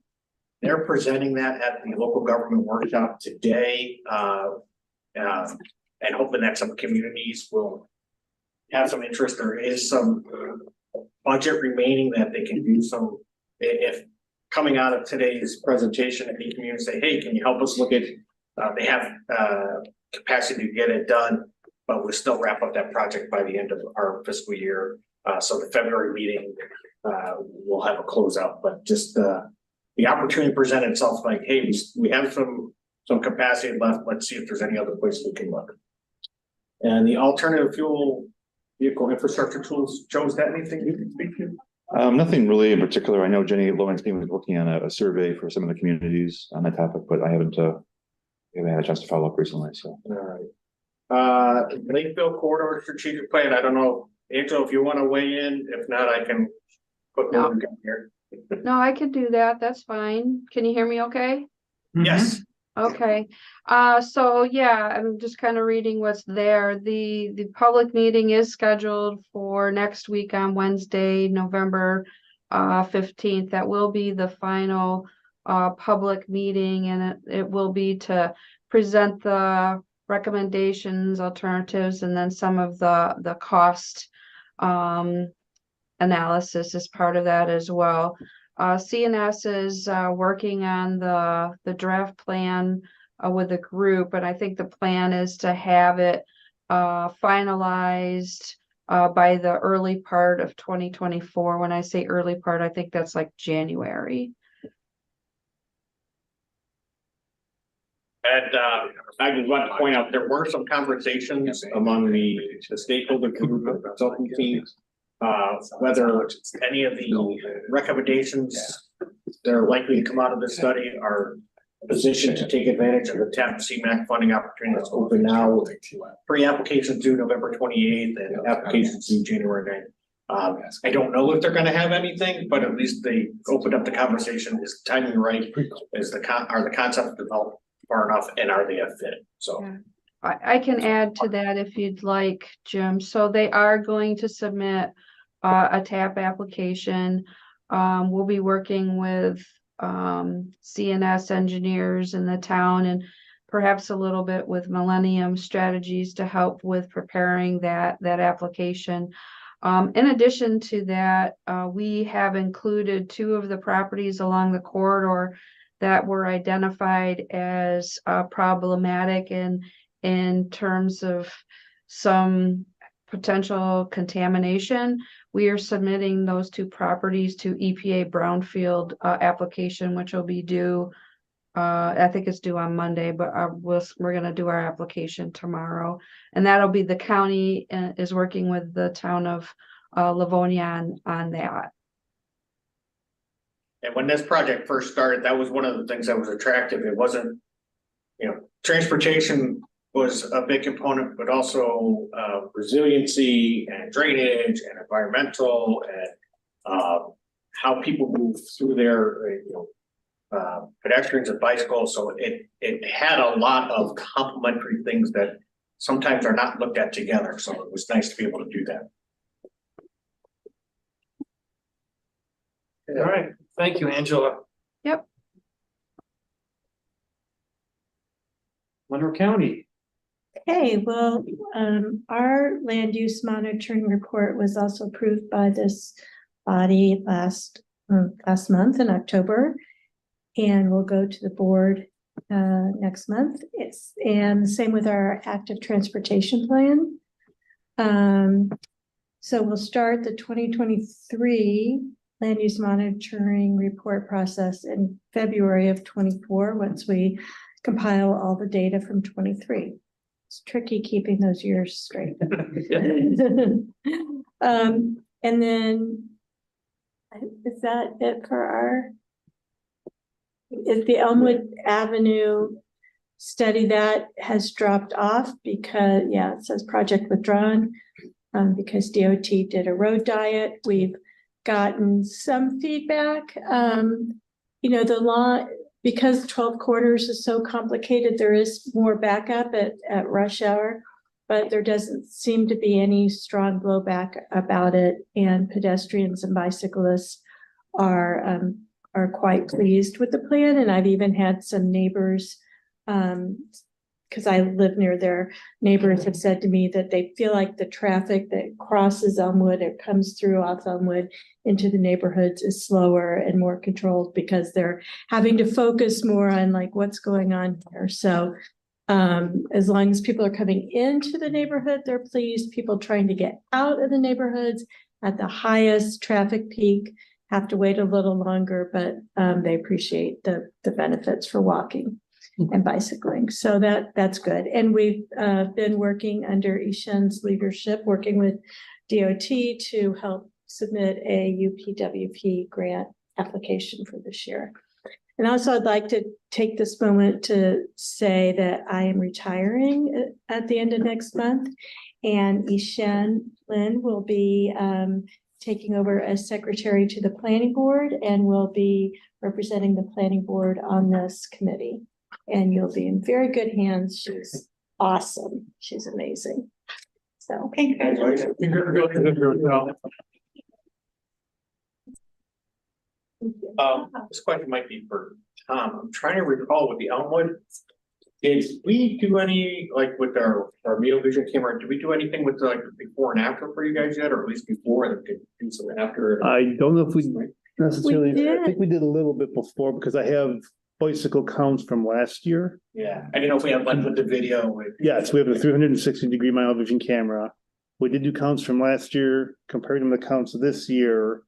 they're presenting that at the local government workshop today, and hoping that some communities will have some interest. There is some budget remaining that they can do some, if coming out of today's presentation, any community say, hey, can you help us look at, they have capacity to get it done, but we'll still wrap up that project by the end of our fiscal year. So the February meeting, we'll have a closeout, but just the opportunity presented itself like, hey, we have some capacity left. Let's see if there's any other place we can look. And the alternative fuel vehicle infrastructure tools. Joe, is that anything you can speak to? Nothing really in particular. I know Jenny Lawrence team was working on a survey for some of the communities on that topic, but I haven't had a chance to follow up recently, so. All right. Lakeville Corridor Strategic Plan. I don't know, Angela, if you want to weigh in. If not, I can put No. one in here. No, I could do that. That's fine. Can you hear me okay? Yes. Okay, so yeah, I'm just kind of reading what's there. The public meeting is scheduled for next week on Wednesday, November 15th. That will be the final public meeting, and it will be to present the recommendations, alternatives, and then some of the cost analysis is part of that as well. CNS is working on the draft plan with a group, and I think the plan is to have it finalized by the early part of 2024. When I say early part, I think that's like January. And I just want to point out, there were some conversations among the stakeholder group of consulting teams. Whether any of the recommendations that are likely to come out of this study are positioned to take advantage of the TAP CMAQ funding opportunity that's open now. Pre-applications due November 28th and applications due January 9th. I don't know if they're going to have anything, but at least they opened up the conversation. Is the timing right? Are the concepts developed far enough, and are they a fit? So. Yeah. I can add to that if you'd like, Jim. So they are going to submit a TAP application. We'll be working with CNS engineers in the town and perhaps a little bit with Millennium Strategies to help with preparing that application. In addition to that, we have included 2 of the properties along the corridor that were identified as problematic in terms of some potential contamination. We are submitting those 2 properties to EPA brownfield application, which will be due, I think it's due on Monday, but we're going to do our application tomorrow. And that'll be the county is working with the town of Livonia on that. And when this project first started, that was one of the things that was attractive. It wasn't, transportation was a big component, but also resiliency and drainage and environmental and how people move through their, pedestrians and bicycles. So it had a lot of complementary things that sometimes are not looked at together. So it was nice to be able to do that. All right, thank you, Angela. Yep. Monroe County. Okay, well, our land use monitoring report was also approved by this body last month in October, and we'll go to the board next month. And the same with our active transportation plan. So we'll start the 2023 land use monitoring report process in February of 24 once we compile all the data from 23. It's tricky keeping those years straight. And then is that it for our, is the Elmwood Avenue study that has dropped off because, yeah, it says project withdrawn because DOT did a road diet. We've gotten some feedback. The law, because 12 corners is so complicated, there is more backup at rush hour, but there doesn't seem to be any strong blowback about it. And pedestrians and bicyclists are quite pleased with the plan. And I've even had some neighbors, because I live near their neighbors, have said to me that they feel like the traffic that crosses Elmwood or comes through off Elmwood into the neighborhoods is slower and more controlled because they're having to focus more on like what's going on here. So as long as people are coming into the neighborhood, they're pleased. People trying to get out of the neighborhoods at the highest traffic peak have to wait a little longer, but they appreciate the benefits for walking. and bicycling. So that's good. And we've been working under Ishan's leadership, working with DOT to help submit a UPWP grant application for this year. And also I'd like to take this moment to say that I am retiring at the end of next month, and Ishan Lin will be taking over as secretary to the planning board and will be representing the planning board on this committee. And you'll be in very good hands. She's awesome. She's amazing. So. Congratulations. This question might be for Tom. I'm trying to recall with the Elmwood. Did we do any, like with our Meal Vision camera, did we do anything with like before and after for you guys yet, or at least before and could do some after? I don't know if we necessarily, We I think we did a little bit before because I have bicycle counts from last year. Yeah, I didn't know if we had like with the video. With... Yes, we have a 360-degree mile vision camera. We did do counts from last year, compared them to counts this year.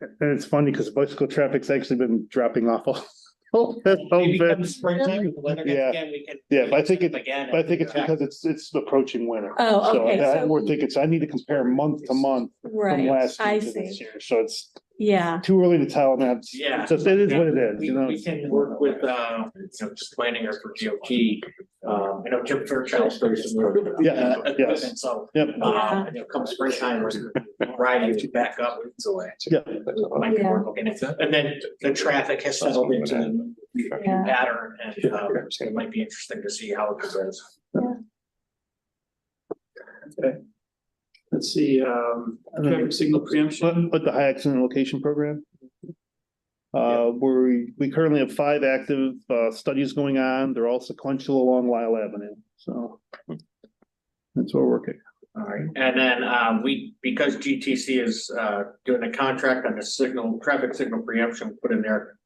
And it's funny because bicycle traffic's actually been dropping off a little bit. Yeah, but I think it's because it's approaching winter. Oh, okay. So we're thinking, so I need to compare month to month from Right, last I year to see. this year. So it's Yeah, too early to tell. And that's, Yeah. so it is what it is, you know? We can work with, just planning or for DOT. I know Jim Fairchild's very similar. Yeah, yes. And so, Yep. come springtime, we're riding to back up. So Yeah. might be worth looking at. And then the traffic has settled into the Yeah. pattern and, it might be interesting to see how it goes. Okay. Let's see, traffic signal preemption. But the high accident location program. We currently have 5 active studies going on. They're all sequential along Lyle Avenue. So that's what we're working. All right, and then because GTC is doing a contract on the traffic signal preemption put in there.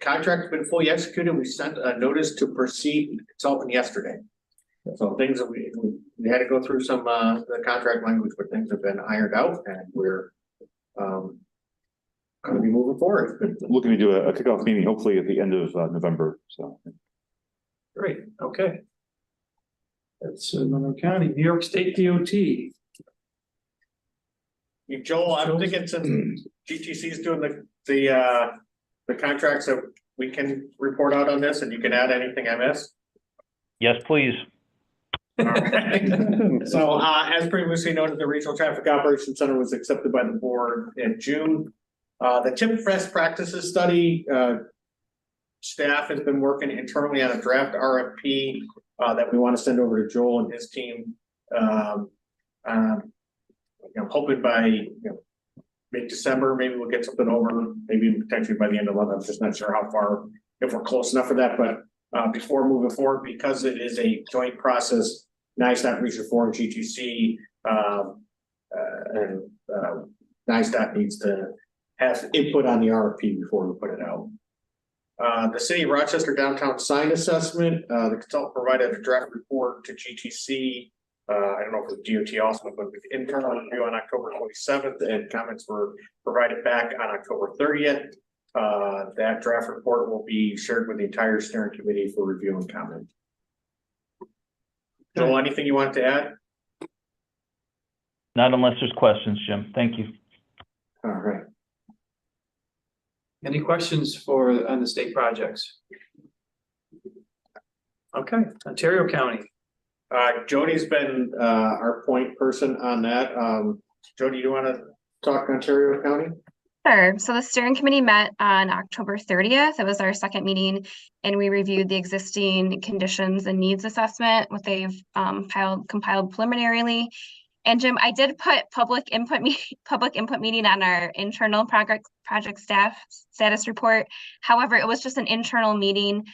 Contract's been fully executed. We sent a notice to proceed consultant yesterday. So things that we had to go through some the contract language, but things have been ironed out and we're going to be moving forward. Looking to do a kickoff meeting, hopefully at the end of November, so. Great, okay. That's Monroe County, New York State DOT. Joel, I'm thinking since GTC is doing the contracts that we can report out on this and you can add anything I missed. Yes, please. All right. So as previously noted, the Regional Traffic Operations Center was accepted by the board in June. The TIP best practices study, staff has been working internally on a draft RFP that we want to send over to Joel and his team. I'm hoping by mid-December, maybe we'll get something over, maybe potentially by the end of the month. I'm just not sure how far, if we're close enough for that, but before moving forward, because it is a joint process, NISDOT, Region 4 and GTC, and NISDOT needs to have input on the RFP before we put it out. The City of Rochester downtown sign assessment, the consultant provided a draft report to GTC. I don't know if it was DOT also, but with internal review on October 27th and comments were provided back on October 30th. That draft report will be shared with the entire steering committee for review and comment. Joel, anything you want to add? Not unless there's questions, Jim. Thank you. All right. Any questions on the state projects? Okay, Ontario County. Jody's been our point person on that. Jody, you want to talk Ontario County? Sure. So the steering committee met on October 30th. It was our second meeting, and we reviewed the existing conditions and needs assessment, what they've compiled preliminarily. And Jim, I did put public input meeting on our internal project staff status report. However, it was just an internal meeting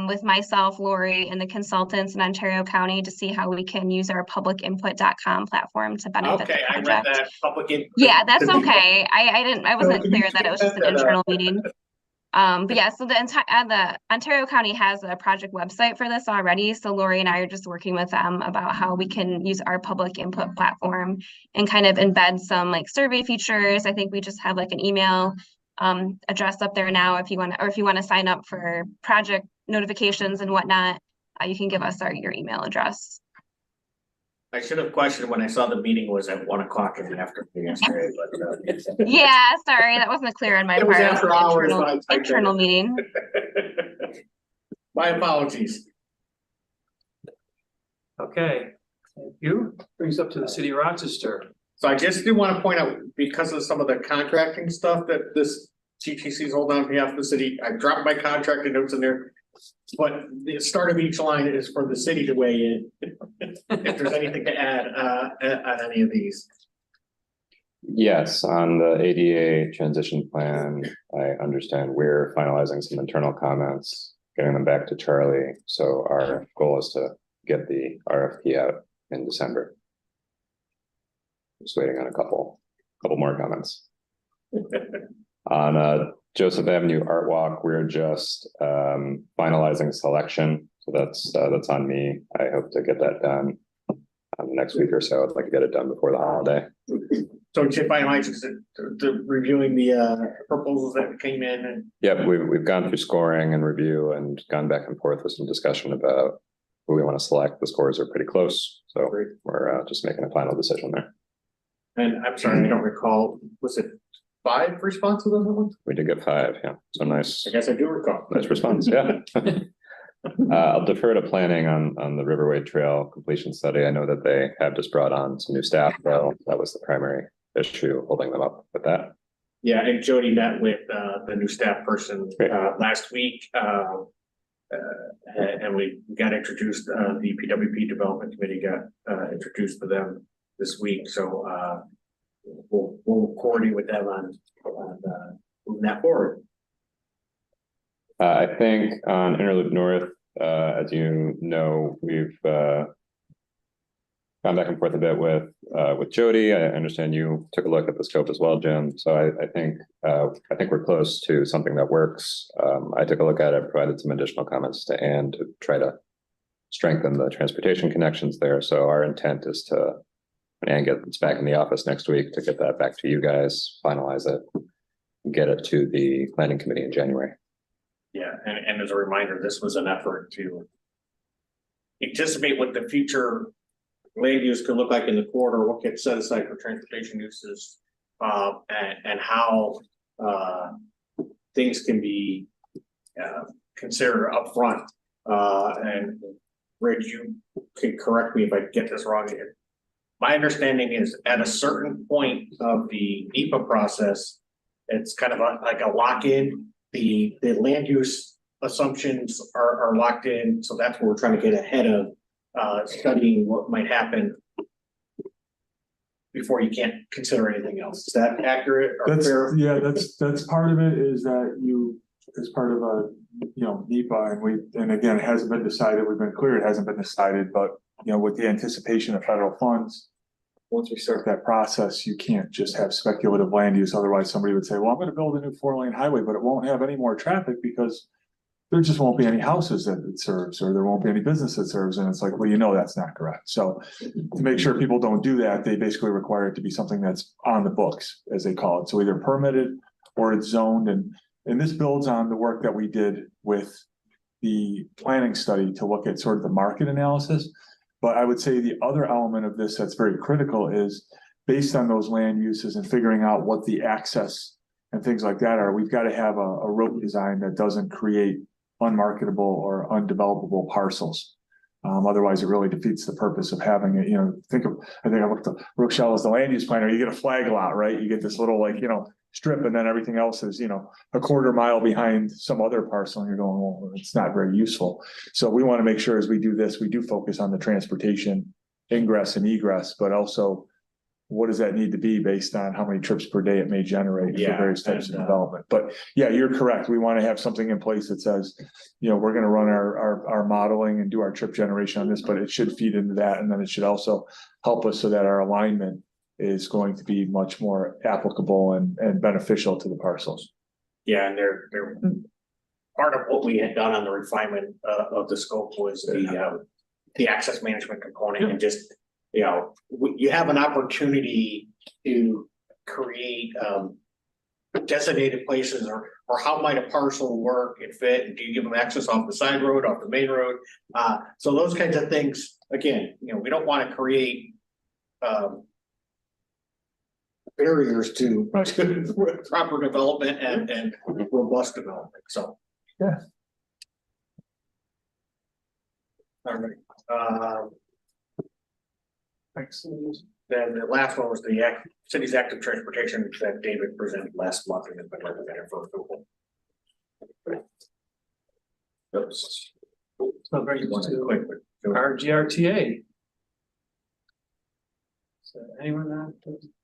with myself, Lori, and the consultants in Ontario County to see how we can use our publicinput.com platform to benefit the project. I read that public input. Yeah, that's okay. I wasn't clear that it was just an internal meeting. But yeah, so the Ontario County has a project website for this already. So Lori and I are just working with them about how we can use our public input platform and kind of embed some like survey features. I think we just have like an email address up there now if you want to sign up for project notifications and whatnot, you can give us your email address. I should have questioned when I saw the meeting was at 1 o'clock in the afternoon yesterday, but. Yeah, sorry, that wasn't clear on my It was part. after hours, Internal- but I typed it internal in. meeting. My apologies. Okay, thank you. Brings up to the city of Rochester. So I just do want to point out, because of some of the contracting stuff that this GTC is holding on behalf of the city, I dropped my contracting notes in there. But the start of each line is for the city to weigh in, if there's anything to add, on any of these. Yes, on the ADA transition plan, I understand we're finalizing some internal comments, getting them back to Charlie. So our goal is to get the RFP out in December. Just waiting on a couple more comments. On Joseph Avenue Art Walk, we're just finalizing selection. So that's on me. I hope to get that done next week or so. I'd like to get it done before the holiday. So Chip, I like to reviewing the proposals that came in and. Yep, we've gone through scoring and review and gone back and forth with some discussion about who we want to select. The scores are pretty close, so we're just making a final decision there. And I'm sorry, I don't recall, was it 5 responses on that one? We did get 5, yeah. So nice. I guess I do recall. Nice response, yeah. I'll defer to planning on the Riverway Trail completion study. I know that they have just brought on some new staff, though. That was the primary issue holding them up with that. Yeah, and Jody met with the new staff person last week. And we got introduced, the PWP Development Committee got introduced to them this week. So we'll coordinate with them on moving that forward. I think on Interloop North, as you know, we've gone back and forth a bit with Jody. I understand you took a look at the scope as well, Jim. So I think we're close to something that works. I took a look at it, provided some additional comments to Ann to try to strengthen the transportation connections there. So our intent is to, when Ann gets back in the office next week, to get that back to you guys, finalize it, get it to the planning committee in January. Yeah, and as a reminder, this was an effort to anticipate what the future land use could look like in the corridor, what gets set aside for transportation uses, and how things can be considered upfront. And Rich, you can correct me if I get this wrong. My understanding is at a certain point of the NEPA process, it's kind of like a lock-in. The land use assumptions are locked in, so that's what we're trying to get ahead of, studying what might happen before you can't consider anything else. Is that accurate or fair? Yeah, that's part of it, is that you, as part of a, NEPA, and again, it hasn't been decided, we've been clear, it hasn't been decided, but with the anticipation of federal funds, once we start that process, you can't just have speculative land use. Otherwise, somebody would say, well, I'm going to build a new 4-lane highway, but it won't have any more traffic because there just won't be any houses that it serves, or there won't be any business it serves. And it's like, well, that's not correct. So to make sure people don't do that, they basically require it to be something that's on the books, as they call it. So either permitted or it's zoned. And this builds on the work that we did with the planning study to look at sort of the market analysis. But I would say the other element of this that's very critical is, based on those land uses and figuring out what the access and things like that are, we've got to have a road design that doesn't create unmarketable or undevelopable parcels. Otherwise, it really defeats the purpose of having it. I think I looked at Rochelle as the land use planner. You get a flag lot, right? You get this little strip, and then everything else is, a quarter mile behind some other parcel, and you're going, well, it's not very useful. So we want to make sure as we do this, we do focus on the transportation ingress and egress, but also what does that need to be based on how many trips per day it may generate for various types of development. But yeah, you're correct. We want to have something in place that says, we're going to run our modeling and do our trip generation on this, but it should feed into that. And then it should also help us so that our alignment is going to be much more applicable and beneficial to the parcels. Yeah, and they're part of what we had done on the refinement of the scope was the access management component, and just you have an opportunity to create designated places, or how might a parcel work and fit, and do you give them access off the side road, off the main road? So those kinds of things, again, we don't want to create barriers to proper development and robust development, so. Yeah. All right. Excellent. Then the last one was the city's active transportation that David presented last month and has been recommended for approval. Oops. So very Quick, our GRTA. So anyone that?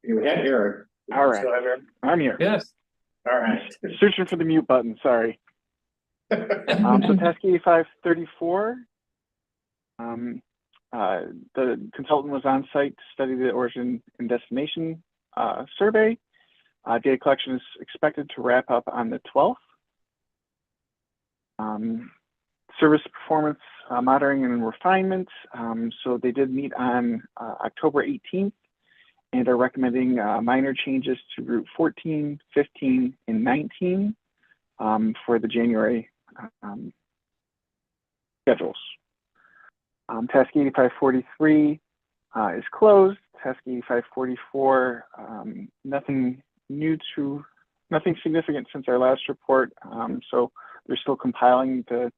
you had Eric. All right. Still have Eric? I'm here. Yes. All right. Searching for the mute button, sorry. So task 8534. The consultant was on site to study the origin and destination survey. Data collection is expected to wrap up on the 12th. Service performance monitoring and refinement. So they did meet on October 18th and are recommending minor changes to Route 14, 15, and 19 for the January schedules. Task 8543 is closed. Task 8544, nothing significant since our last report. So they're still compiling the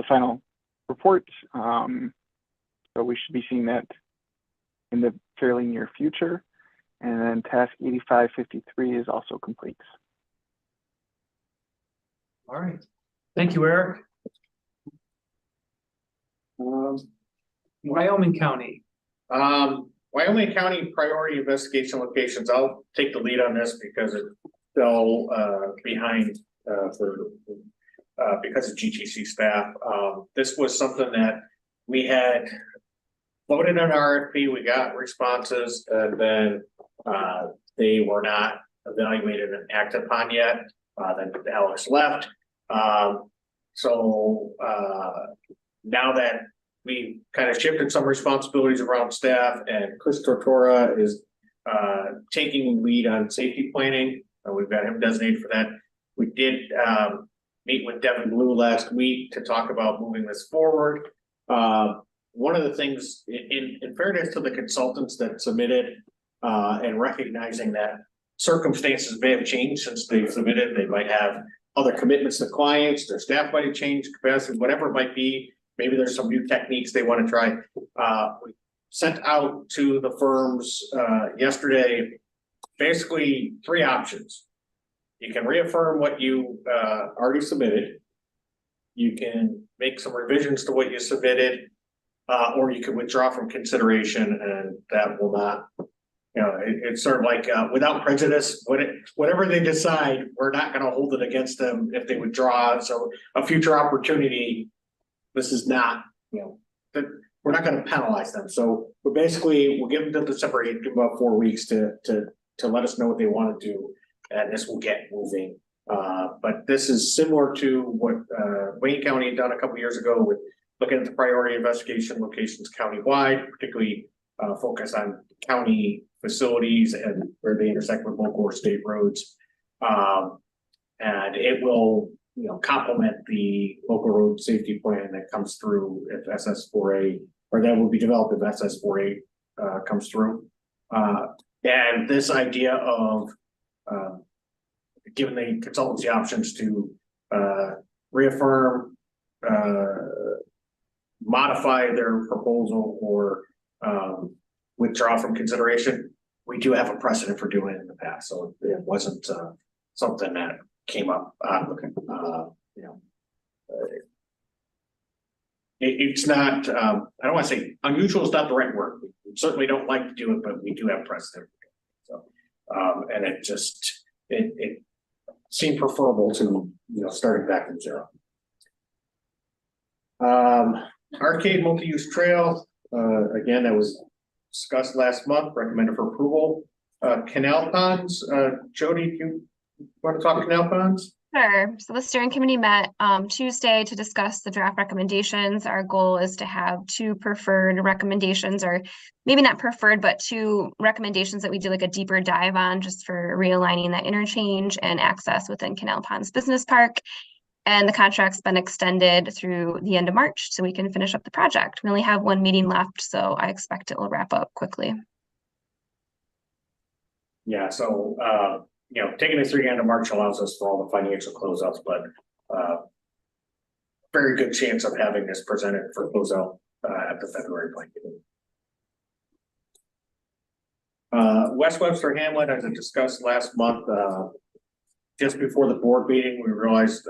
final report. So we should be seeing that in the fairly near future. And then task 8553 is also complete. All right. Thank you, Eric. Wyoming County. Wyoming County priority investigation locations. I'll take the lead on this because it's still behind because of GTC staff. This was something that we had voted an RFP, we got responses, and then they were not evaluated and acted upon yet. Then Alex left. So now that we kind of shifted some responsibilities around staff, and Chris Tortora is taking lead on safety planning. We've got him designated for that. We did meet with Devin Blue last week to talk about moving this forward. One of the things, in fairness to the consultants that submitted, and recognizing that circumstances may have changed since they submitted, they might have other commitments to clients, their staff might have changed capacity, whatever it might be. Maybe there's some new techniques they want to try. We sent out to the firms yesterday, basically 3 options. You can reaffirm what you already submitted. You can make some revisions to what you submitted, or you can withdraw from consideration, and that will not, it's sort of like without prejudice, whatever they decide, we're not going to hold it against them if they withdraw. So a future opportunity, this is not, we're not going to penalize them. So we're basically, we'll give them to December 8th, give them about 4 weeks to let us know what they want to do, and this will get moving. But this is similar to what Wayne County had done a couple years ago with looking at the priority investigation locations countywide, particularly focus on county facilities and where they intersect with local or state roads. And it will, complement the local road safety plan that comes through if SS4A, or that will be developed if SS4A comes through. And this idea of giving the consultancy options to reaffirm, modify their proposal, or withdraw from consideration. We do have a precedent for doing it in the past, so it wasn't something that came up. It's not. I don't want to say unusual is not the right word. We certainly don't like to do it, but we do have precedent. So, and it just it seemed preferable to starting back from zero. Arcade multi-use trail, again, that was discussed last month, recommended for approval. Canal ponds, Jody, do you want to talk canal ponds? Sure. So the steering committee met Tuesday to discuss the draft recommendations. Our goal is to have two preferred recommendations, or maybe not preferred, but two recommendations that we do like a deeper dive on, just for realigning that interchange and access within Canal Ponds Business Park. And the contract's been extended through the end of March, so we can finish up the project. We only have one meeting left, so I expect it will wrap up quickly. Yeah, so, taking us through the end of March allows us for all the financial closeouts, but, very good chance of having this presented for closeout, at the February plan. West Webster Hamlet, as I discussed last month, just before the board meeting, we realized,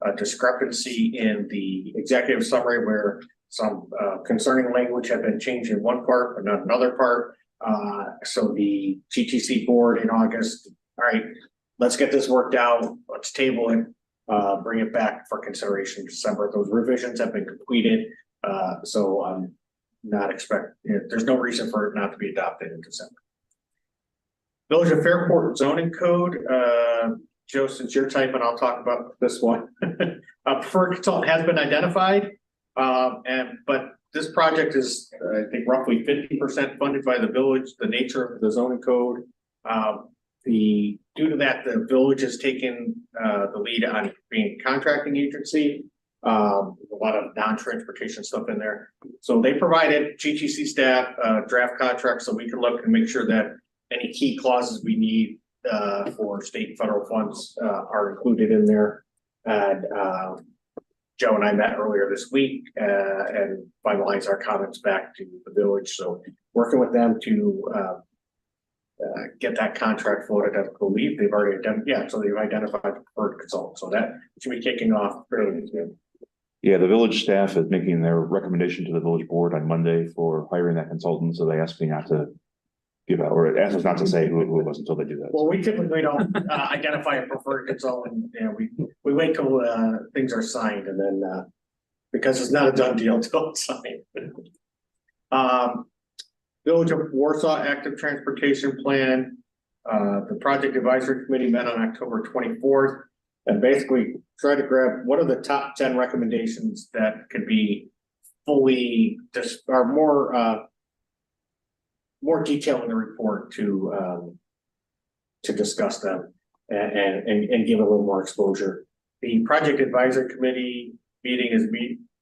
a discrepancy in the executive summary where some, concerning language had been changed in one part, but not another part. So the GTC board in August, all right, let's get this worked out, let's table it, bring it back for consideration in December. Those revisions have been completed, so I'm not there's no reason for it not to be adopted in December. Village of Fairport zoning code, Joe, since you're typing, I'll talk about this one. Preferred consultant has been identified, but this project is, I think, roughly 50% funded by the village. The nature of the zoning code, due to that, the village has taken the lead on being a contracting agency. A lot of non-transportation stuff in there. So they provided GTC staff draft contracts so we can look and make sure that any key clauses we need for state and federal funds are included in there. And Joe and I met earlier this week and finalized our comments back to the village. So working with them to get that contract floated. I believe they've already identified, so they've identified the preferred consultant. So that should be kicking off fairly soon. Yeah, the village staff is making their recommendation to the village board on Monday for hiring that consultant, so they asked me not to give out, or asked us not to say who it was until they do that. Well, we typically don't identify a preferred consultant, we wait till things are signed and then because it's not a done deal till it's signed. Village of Warsaw Active Transportation Plan, the Project Advisory Committee met on October 24th and basically try to grab what are the top 10 recommendations that could be fully more detail in the report to discuss them and give a little more exposure. The Project Advisory Committee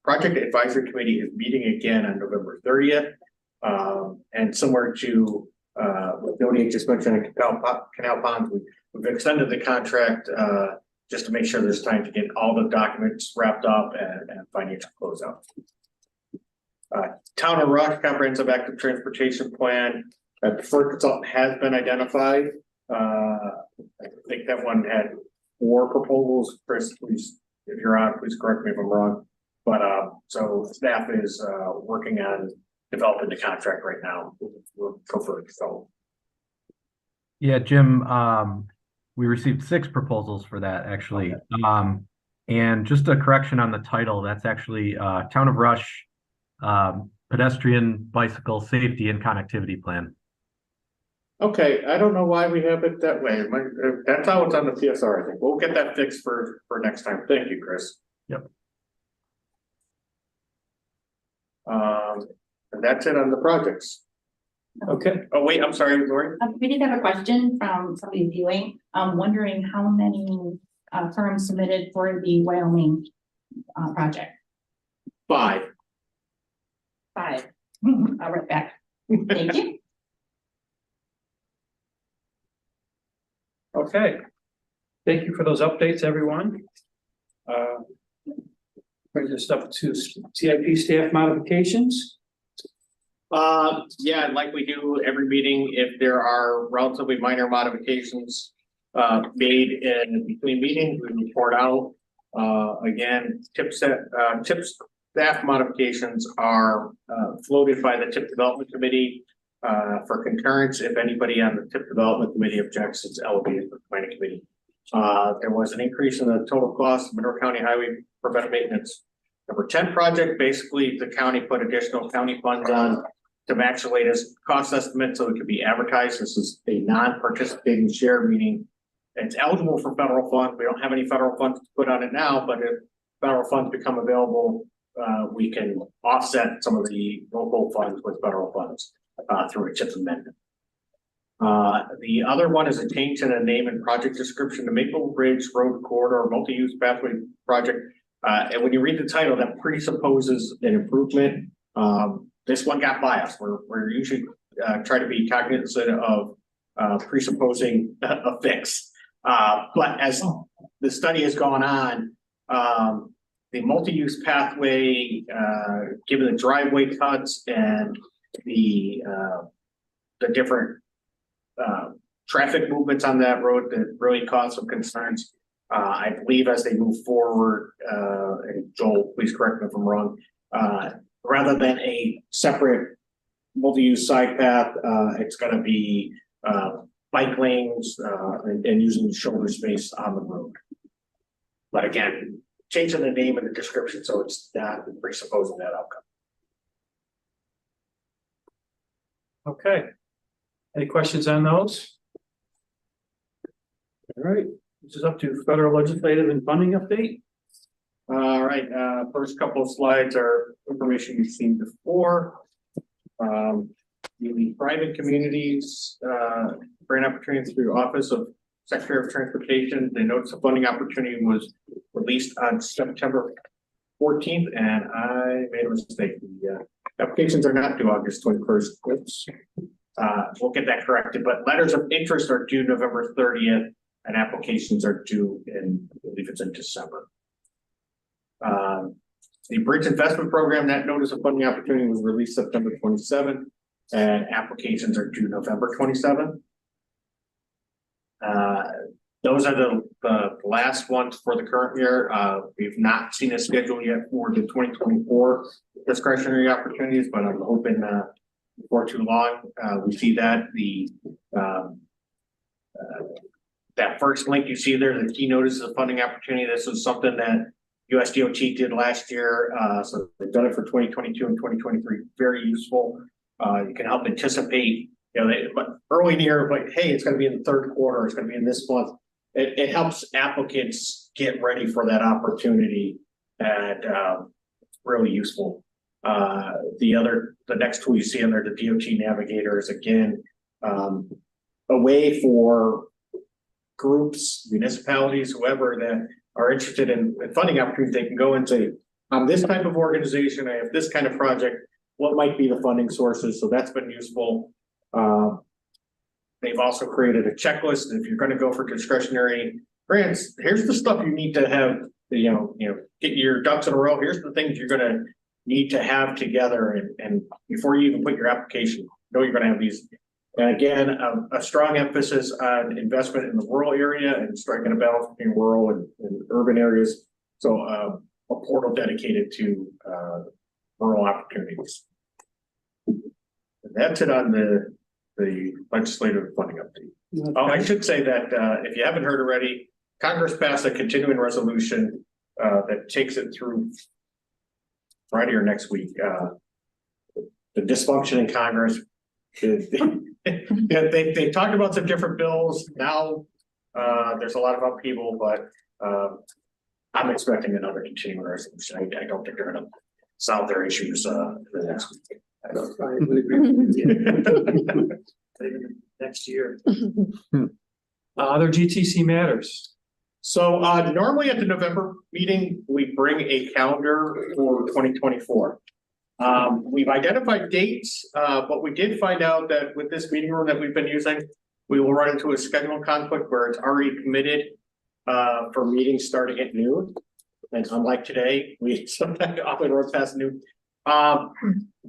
Project Advisory Committee is meeting again on November 30th. And similar to what Jody just mentioned in Canal Ponds, we've extended the contract just to make sure there's time to get all the documents wrapped up and financial closeout. Town of Rush Comprehensive Active Transportation Plan. A preferred consultant has been identified. I think that one had 4 proposals. Chris, please, if you're on, please correct me if I'm wrong. But so staff is working on developing the contract right now. We'll prefer it. So yeah, Jim, we received 6 proposals for that actually. And just a correction on the title, that's actually Town of Rush Pedestrian Bicycle Safety and Connectivity Plan. Okay, I don't know why we have it that way. That's how it's on the PSR, I think. We'll get that fixed for next time. Thank you, Chris. Yep. And that's it on the projects. Okay. Oh, wait, I'm sorry, Lori. We did have a question from somebody viewing. I'm wondering how many firms submitted for the Wyoming project. 5. 5. I'll write back. Thank you. Okay. Thank you for those updates, everyone. Brings us up to CIP staff modifications. Yeah, like we do every meeting, if there are relatively minor modifications made in between meetings, we report out. Again, TIP staff modifications are floated by the TIP Development Committee for concurrence. If anybody on the TIP Development Committee objects, it's elevated to the Planning Committee. There was an increase in the total cost of Monroe County Highway Preventive Maintenance number 10 project. Basically, the county put additional county funds on to match the latest cost estimate so it could be advertised. This is a non-participating share, meaning it's eligible for federal funds. We don't have any federal funds to put on it now, but if federal funds become available, we can offset some of the local funds with federal funds through a CHIPS amendment. The other one is a change in a name and project description to Maple Ridge Road Corridor Multi-Use Pathway Project. And when you read the title, that presupposes an improvement. This one got biased. We're usually try to be cognizant of presupposing a fix. But as the study has gone on, the multi-use pathway, given the driveway cuts and the different traffic movements on that road that really caused some concerns. I believe as they move forward, and Joel, please correct me if I'm wrong, rather than a separate multi-use side path, it's going to be bike lanes and using shoulder space on the road. But again, changing the name and the description so it's not presupposing that outcome. Okay. Any questions on those? All right, this is up to federal legislative and funding update. All right, first couple of slides are information you've seen before. The private communities grant opportunities through Office of Secretary of Transportation. The notice of funding opportunity was released on September 14th, and I made a mistake. The applications are not due August 21st. Oops. We'll get that corrected, but letters of interest are due November 30th, and applications are due in, I believe it's in December. The Bridge Investment Program, that notice of funding opportunity was released September 27th, and applications are due November 27th. Those are the last ones for the current year. We've not seen a schedule yet for the 2024 discretionary opportunities, but I'm hoping before too long we see that. That first link you see there, the key notices of funding opportunity, this was something that USDOT did last year. So they've done it for 2022 and 2023. Very useful. You can help anticipate, but early in the year, like, hey, it's going to be in the third quarter, it's going to be in this month. It helps applicants get ready for that opportunity, and it's really useful. The next tool you see in there, the DOT Navigator, is again a way for groups, municipalities, whoever that are interested in funding opportunities. They can go and say, I'm this type of organization, I have this kind of project, what might be the funding sources? So that's been useful. They've also created a checklist. If you're going to go for discretionary grants, here's the stuff you need to have, get your ducks in a row. Here's the things you're going to need to have together. And before you even put your application, you're going to have these. And again, a strong emphasis on investment in the rural area and striking a balance between rural and urban areas. So a portal dedicated to rural opportunities. And that's it on the legislative funding update. Oh, I should say that if you haven't heard already, Congress passed a continuing resolution that takes it through Friday or next week. The dysfunction in Congress. They talked about some different bills. Now there's a lot of upheaval, but I'm expecting another continuing resolution. I don't think they're going to solve their issues the next week. I would agree. Next year. Other GTC matters. So normally at the November meeting, we bring a calendar for 2024. We've identified dates, but we did find out that with this meeting room that we've been using, we will run into a scheduling conflict where it's already committed for meetings starting at noon. And unlike today, we sometimes often run past noon.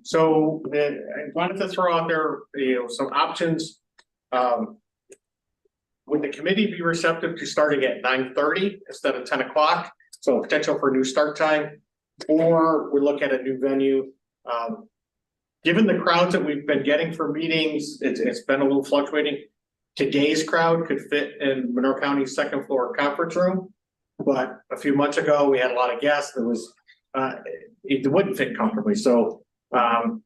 So I wanted to throw out there, some options. Would the committee be receptive to starting at 9:30 instead of 10 o'clock? So potential for a new start time, or we look at a new venue. Given the crowds that we've been getting for meetings, it's been a little fluctuating. Today's crowd could fit in Monroe County's second floor conference room, but a few months ago we had a lot of guests. There was it wouldn't fit comfortably. So I'm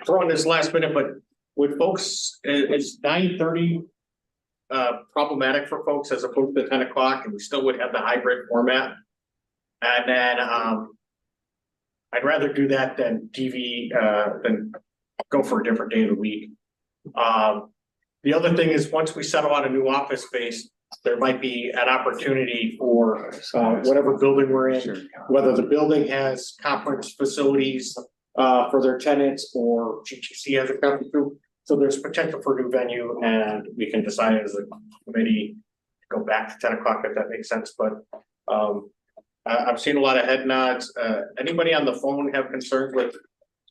throwing this last minute, but would folks, is 9:30 problematic for folks as opposed to 10 o'clock, and we still would have the hybrid format. And then, I'd rather do that than than go for a different day of the week. The other thing is, once we settle on a new office space, there might be an opportunity for whatever building we're in, whether the building has conference facilities for their tenants or GTC has a conference room. So there's potential for a new venue, and we can decide as a committee to go back to 10 o'clock if that makes sense. But I've seen a lot of head nods. Anybody on the phone have concerns with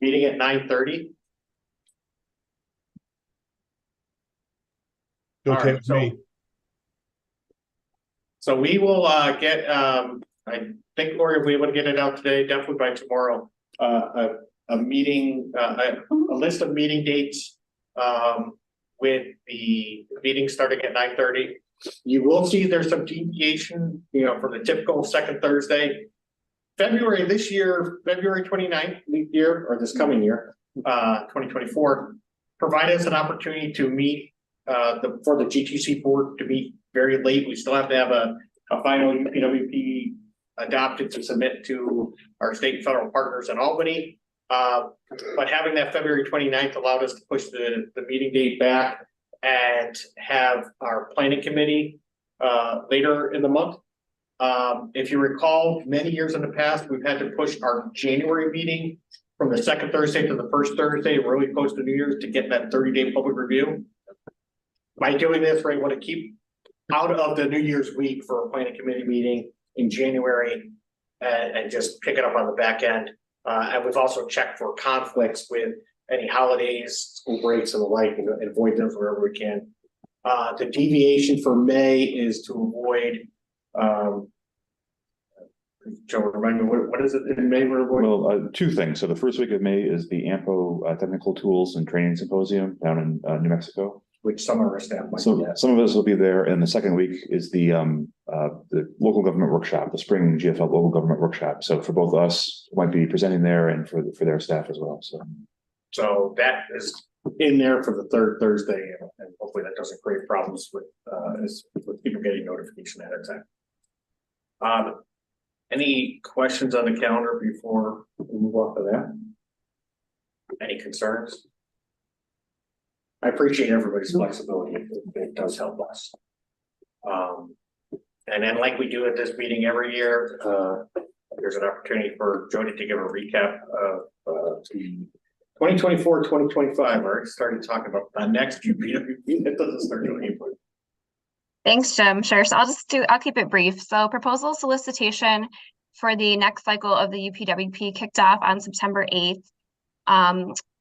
meeting at 9:30? Okay with me. So we will get, I think Lori will be able to get it out today, definitely by tomorrow. A meeting, a list of meeting dates with the meeting starting at 9:30. You will see there's some deviation, from the typical second Thursday. February this year, February 29th, leap year, or this coming year, 2024, provided us an opportunity to meet for the GTC board to meet very late. We still have to have a final UPWP adopted to submit to our state and federal partners in Albany. But having that February 29th allowed us to push the meeting date back and have our planning committee later in the month. If you recall, many years in the past, we've had to push our January meeting from the second Thursday to the first Thursday, really close to New Year's, to get that 30-day public review. By doing this, we're able to keep out of the New Year's week for a planning committee meeting in January and just pick it up on the back end. And we've also checked for conflicts with any holidays, school breaks and the like, and avoid those wherever we can. The deviation for May is to avoid, Joe, remind me, what is it in May we're avoiding? Well, two things. So the first week of May is the AMPO Technical Tools and Training Symposium down in New Mexico. Which some of our staff might So be at. some of us will be there, and the second week is the local government workshop, the spring GFL local government workshop. So for both us, might be presenting there, and for their staff as well. So that is in there for the third Thursday, and hopefully that doesn't create problems with people getting notification ahead of time. Any questions on the calendar before we move off of that? Any concerns? I appreciate everybody's flexibility. It does help us. And then, like we do at this meeting every year, there's an opportunity for Jody to give a recap of the 2024-2025. I already started talking about the next UPWP. It doesn't start doing anything. Thanks, Jim. Sure. So I'll keep it brief. So proposal solicitation for the next cycle of the UPWP kicked off on September 8th.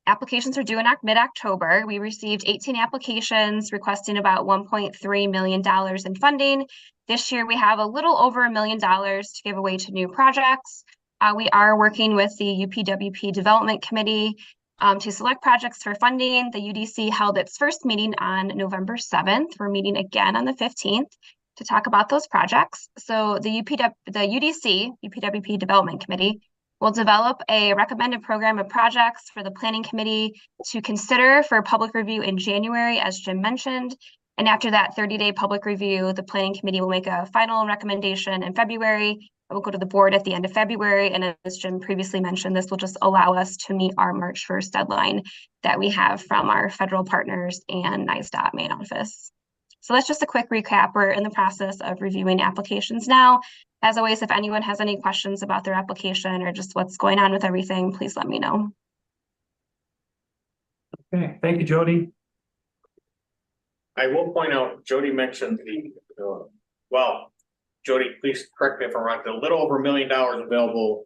Applications are due in mid-October. We received 18 applications requesting about $1.3 million in funding. This year, we have a little over $1 million to give away to new projects. We are working with the UPWP Development Committee to select projects for funding. The UDC held its first meeting on November 7th. We're meeting again on the 15th to talk about those projects. So the UDC, UPWP Development Committee, will develop a recommended program of projects for the planning committee to consider for public review in January, as Jim mentioned. And after that 30-day public review, the planning committee will make a final recommendation in February. It will go to the board at the end of February. And as Jim previously mentioned, this will just allow us to meet our March 1st deadline that we have from our federal partners and NISDOT main office. So that's just a quick recap. We're in the process of reviewing applications now. As always, if anyone has any questions about their application or just what's going on with everything, please let me know. Okay, thank you, Jody. I will point out, Jody mentioned Jody, please correct me if I'm wrong, the little over $1 million available.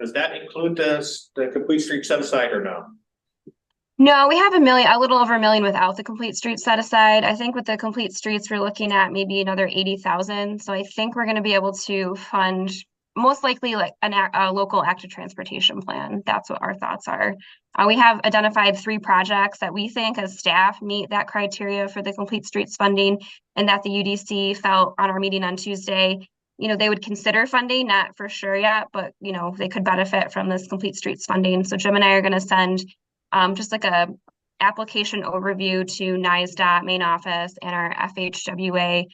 Does that include the complete street set aside or no? No, we have a little over $1 million without the complete streets set aside. I think with the complete streets, we're looking at maybe another 80,000. So I think we're going to be able to fund most likely like a local active transportation plan. That's what our thoughts are. We have identified 3 projects that we think as staff meet that criteria for the complete streets funding, and that the UDC felt on our meeting on Tuesday, they would consider funding, not for sure yet, but they could benefit from this complete streets funding. So Jim and I are going to send just like a application overview to NISDOT main office and our FHWA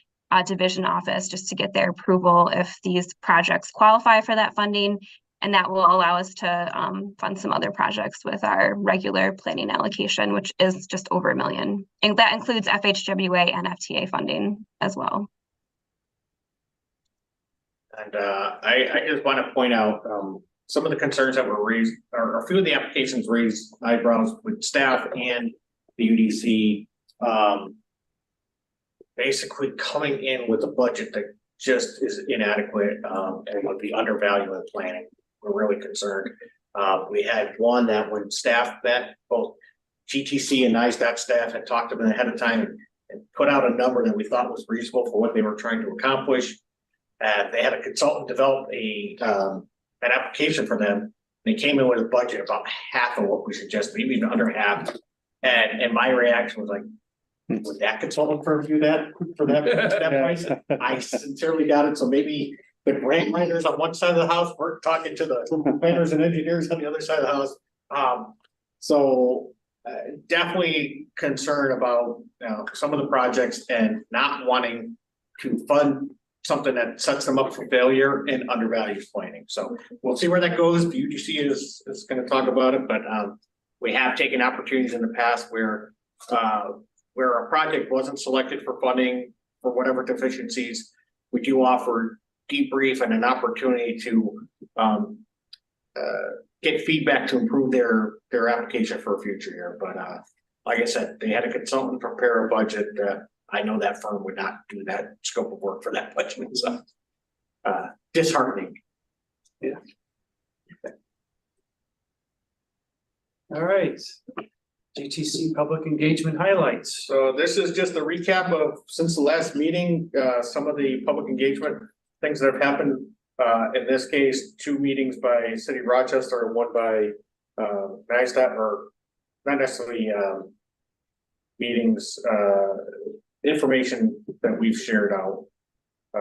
division office just to get their approval if these projects qualify for that funding. And that will allow us to fund some other projects with our regular planning allocation, which is just over $1 million. And that includes FHWA and FTA funding as well. And I just want to point out some of the concerns that were raised, or a few of the applications raised eyebrows with staff and the UDC. Basically coming in with a budget that just is inadequate and would be undervaluing planning. We're really concerned. We had one that when staff met, both GTC and NISDOT staff had talked to them ahead of time and put out a number that we thought was reasonable for what they were trying to accomplish. They had a consultant develop an application for them. They came in with a budget about half of what we suggested, maybe even under half. And my reaction was like, would that consultant firm do that for that price? I sincerely doubt it. So maybe the grant writers on one side of the house weren't talking to the planners and engineers on the other side of the house. So definitely concerned about some of the projects and not wanting to fund something that sets them up for failure and undervalues planning. So we'll see where that goes. The UGC is going to talk about it, but we have taken opportunities in the past where a project wasn't selected for funding for whatever deficiencies. We do offer debrief and an opportunity to get feedback to improve their application for a future year. But like I said, they had a consultant prepare a budget. I know that firm would not do that scope of work for that budget. So disheartening. Yeah. All right. GTC public engagement highlights. So this is just a recap of since the last meeting, some of the public engagement things that have happened. In this case, 2 meetings by City of Rochester and 1 by NISDOT, or not necessarily meetings, information that we've shared out.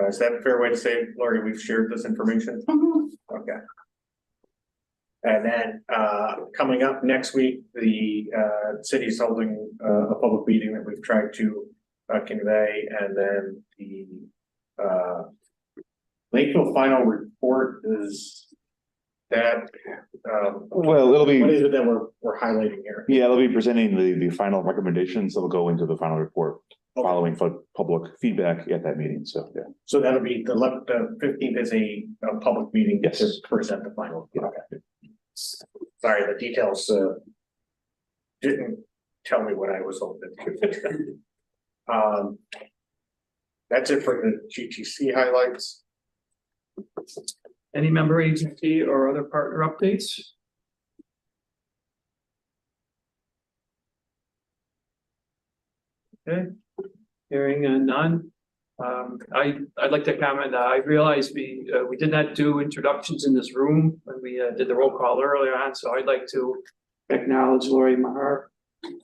Is that a fair way to say it, Lori? We've shared this information? Mm-hmm. Okay. And then coming up next week, the city's holding a public meeting that we've tried to convey, and then the Lakeville final report is that. Well, it'll be. What is it that we're highlighting here? Yeah, they'll be presenting the final recommendations that will go into the final report following public feedback at that meeting. So yeah. So that'll be the 15th is a public meeting. Yes. To present the final. Yeah. Okay. Sorry, the details didn't tell me what I was hoping. That's it for the GTC highlights. Any member agency or other partner updates? Okay, hearing none. I'd like to comment. I realized we did not do introductions in this room when we did the roll call earlier on, so I'd like to acknowledge Lori Maher,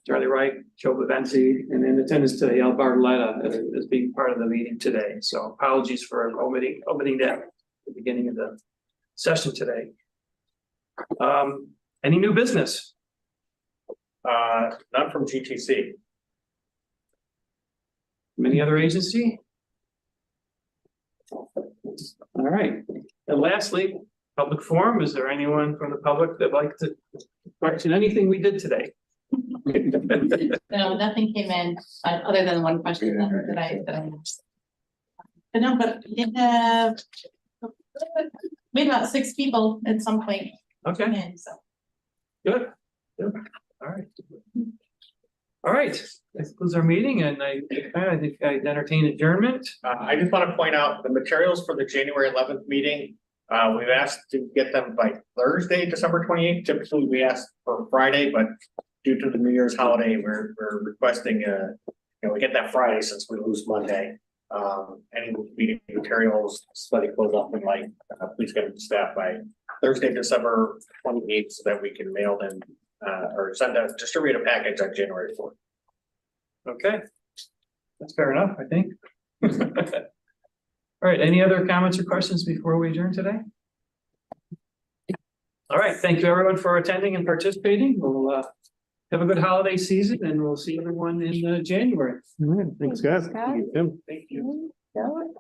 Charlie Wright, Joe Bavenzi, and in attendance today, El Bartoletta as being part of the meeting today. So apologies for omitting that at the beginning of the session today. Any new business? Not from GTC. Any other agency? All right. And lastly, public forum. Is there anyone from the public that'd like to question anything we did today? No, nothing came in other than one question that I asked. But no, but we did have we had about 6 people at some point. Okay. In, so. Good. All right. All right. That concludes our meeting, and I think I entertain adjournment. I just want to point out the materials for the January 11th meeting. We've asked to get them by Thursday, December 28th. Typically, we ask for Friday, but due to the New Year's holiday, we're requesting we get that Friday since we lose Monday. Any meeting materials, study close up and please get them to staff by Thursday, December 28th, so that we can mail them or distribute a package on January 4th. Okay, that's fair enough, I think. All right, any other comments or questions before we adjourn today? All right, thank you everyone for attending and participating. We'll Have a good holiday season and we'll see everyone in January. All right, thanks, guys. Scott. Tim. Thank you. Go.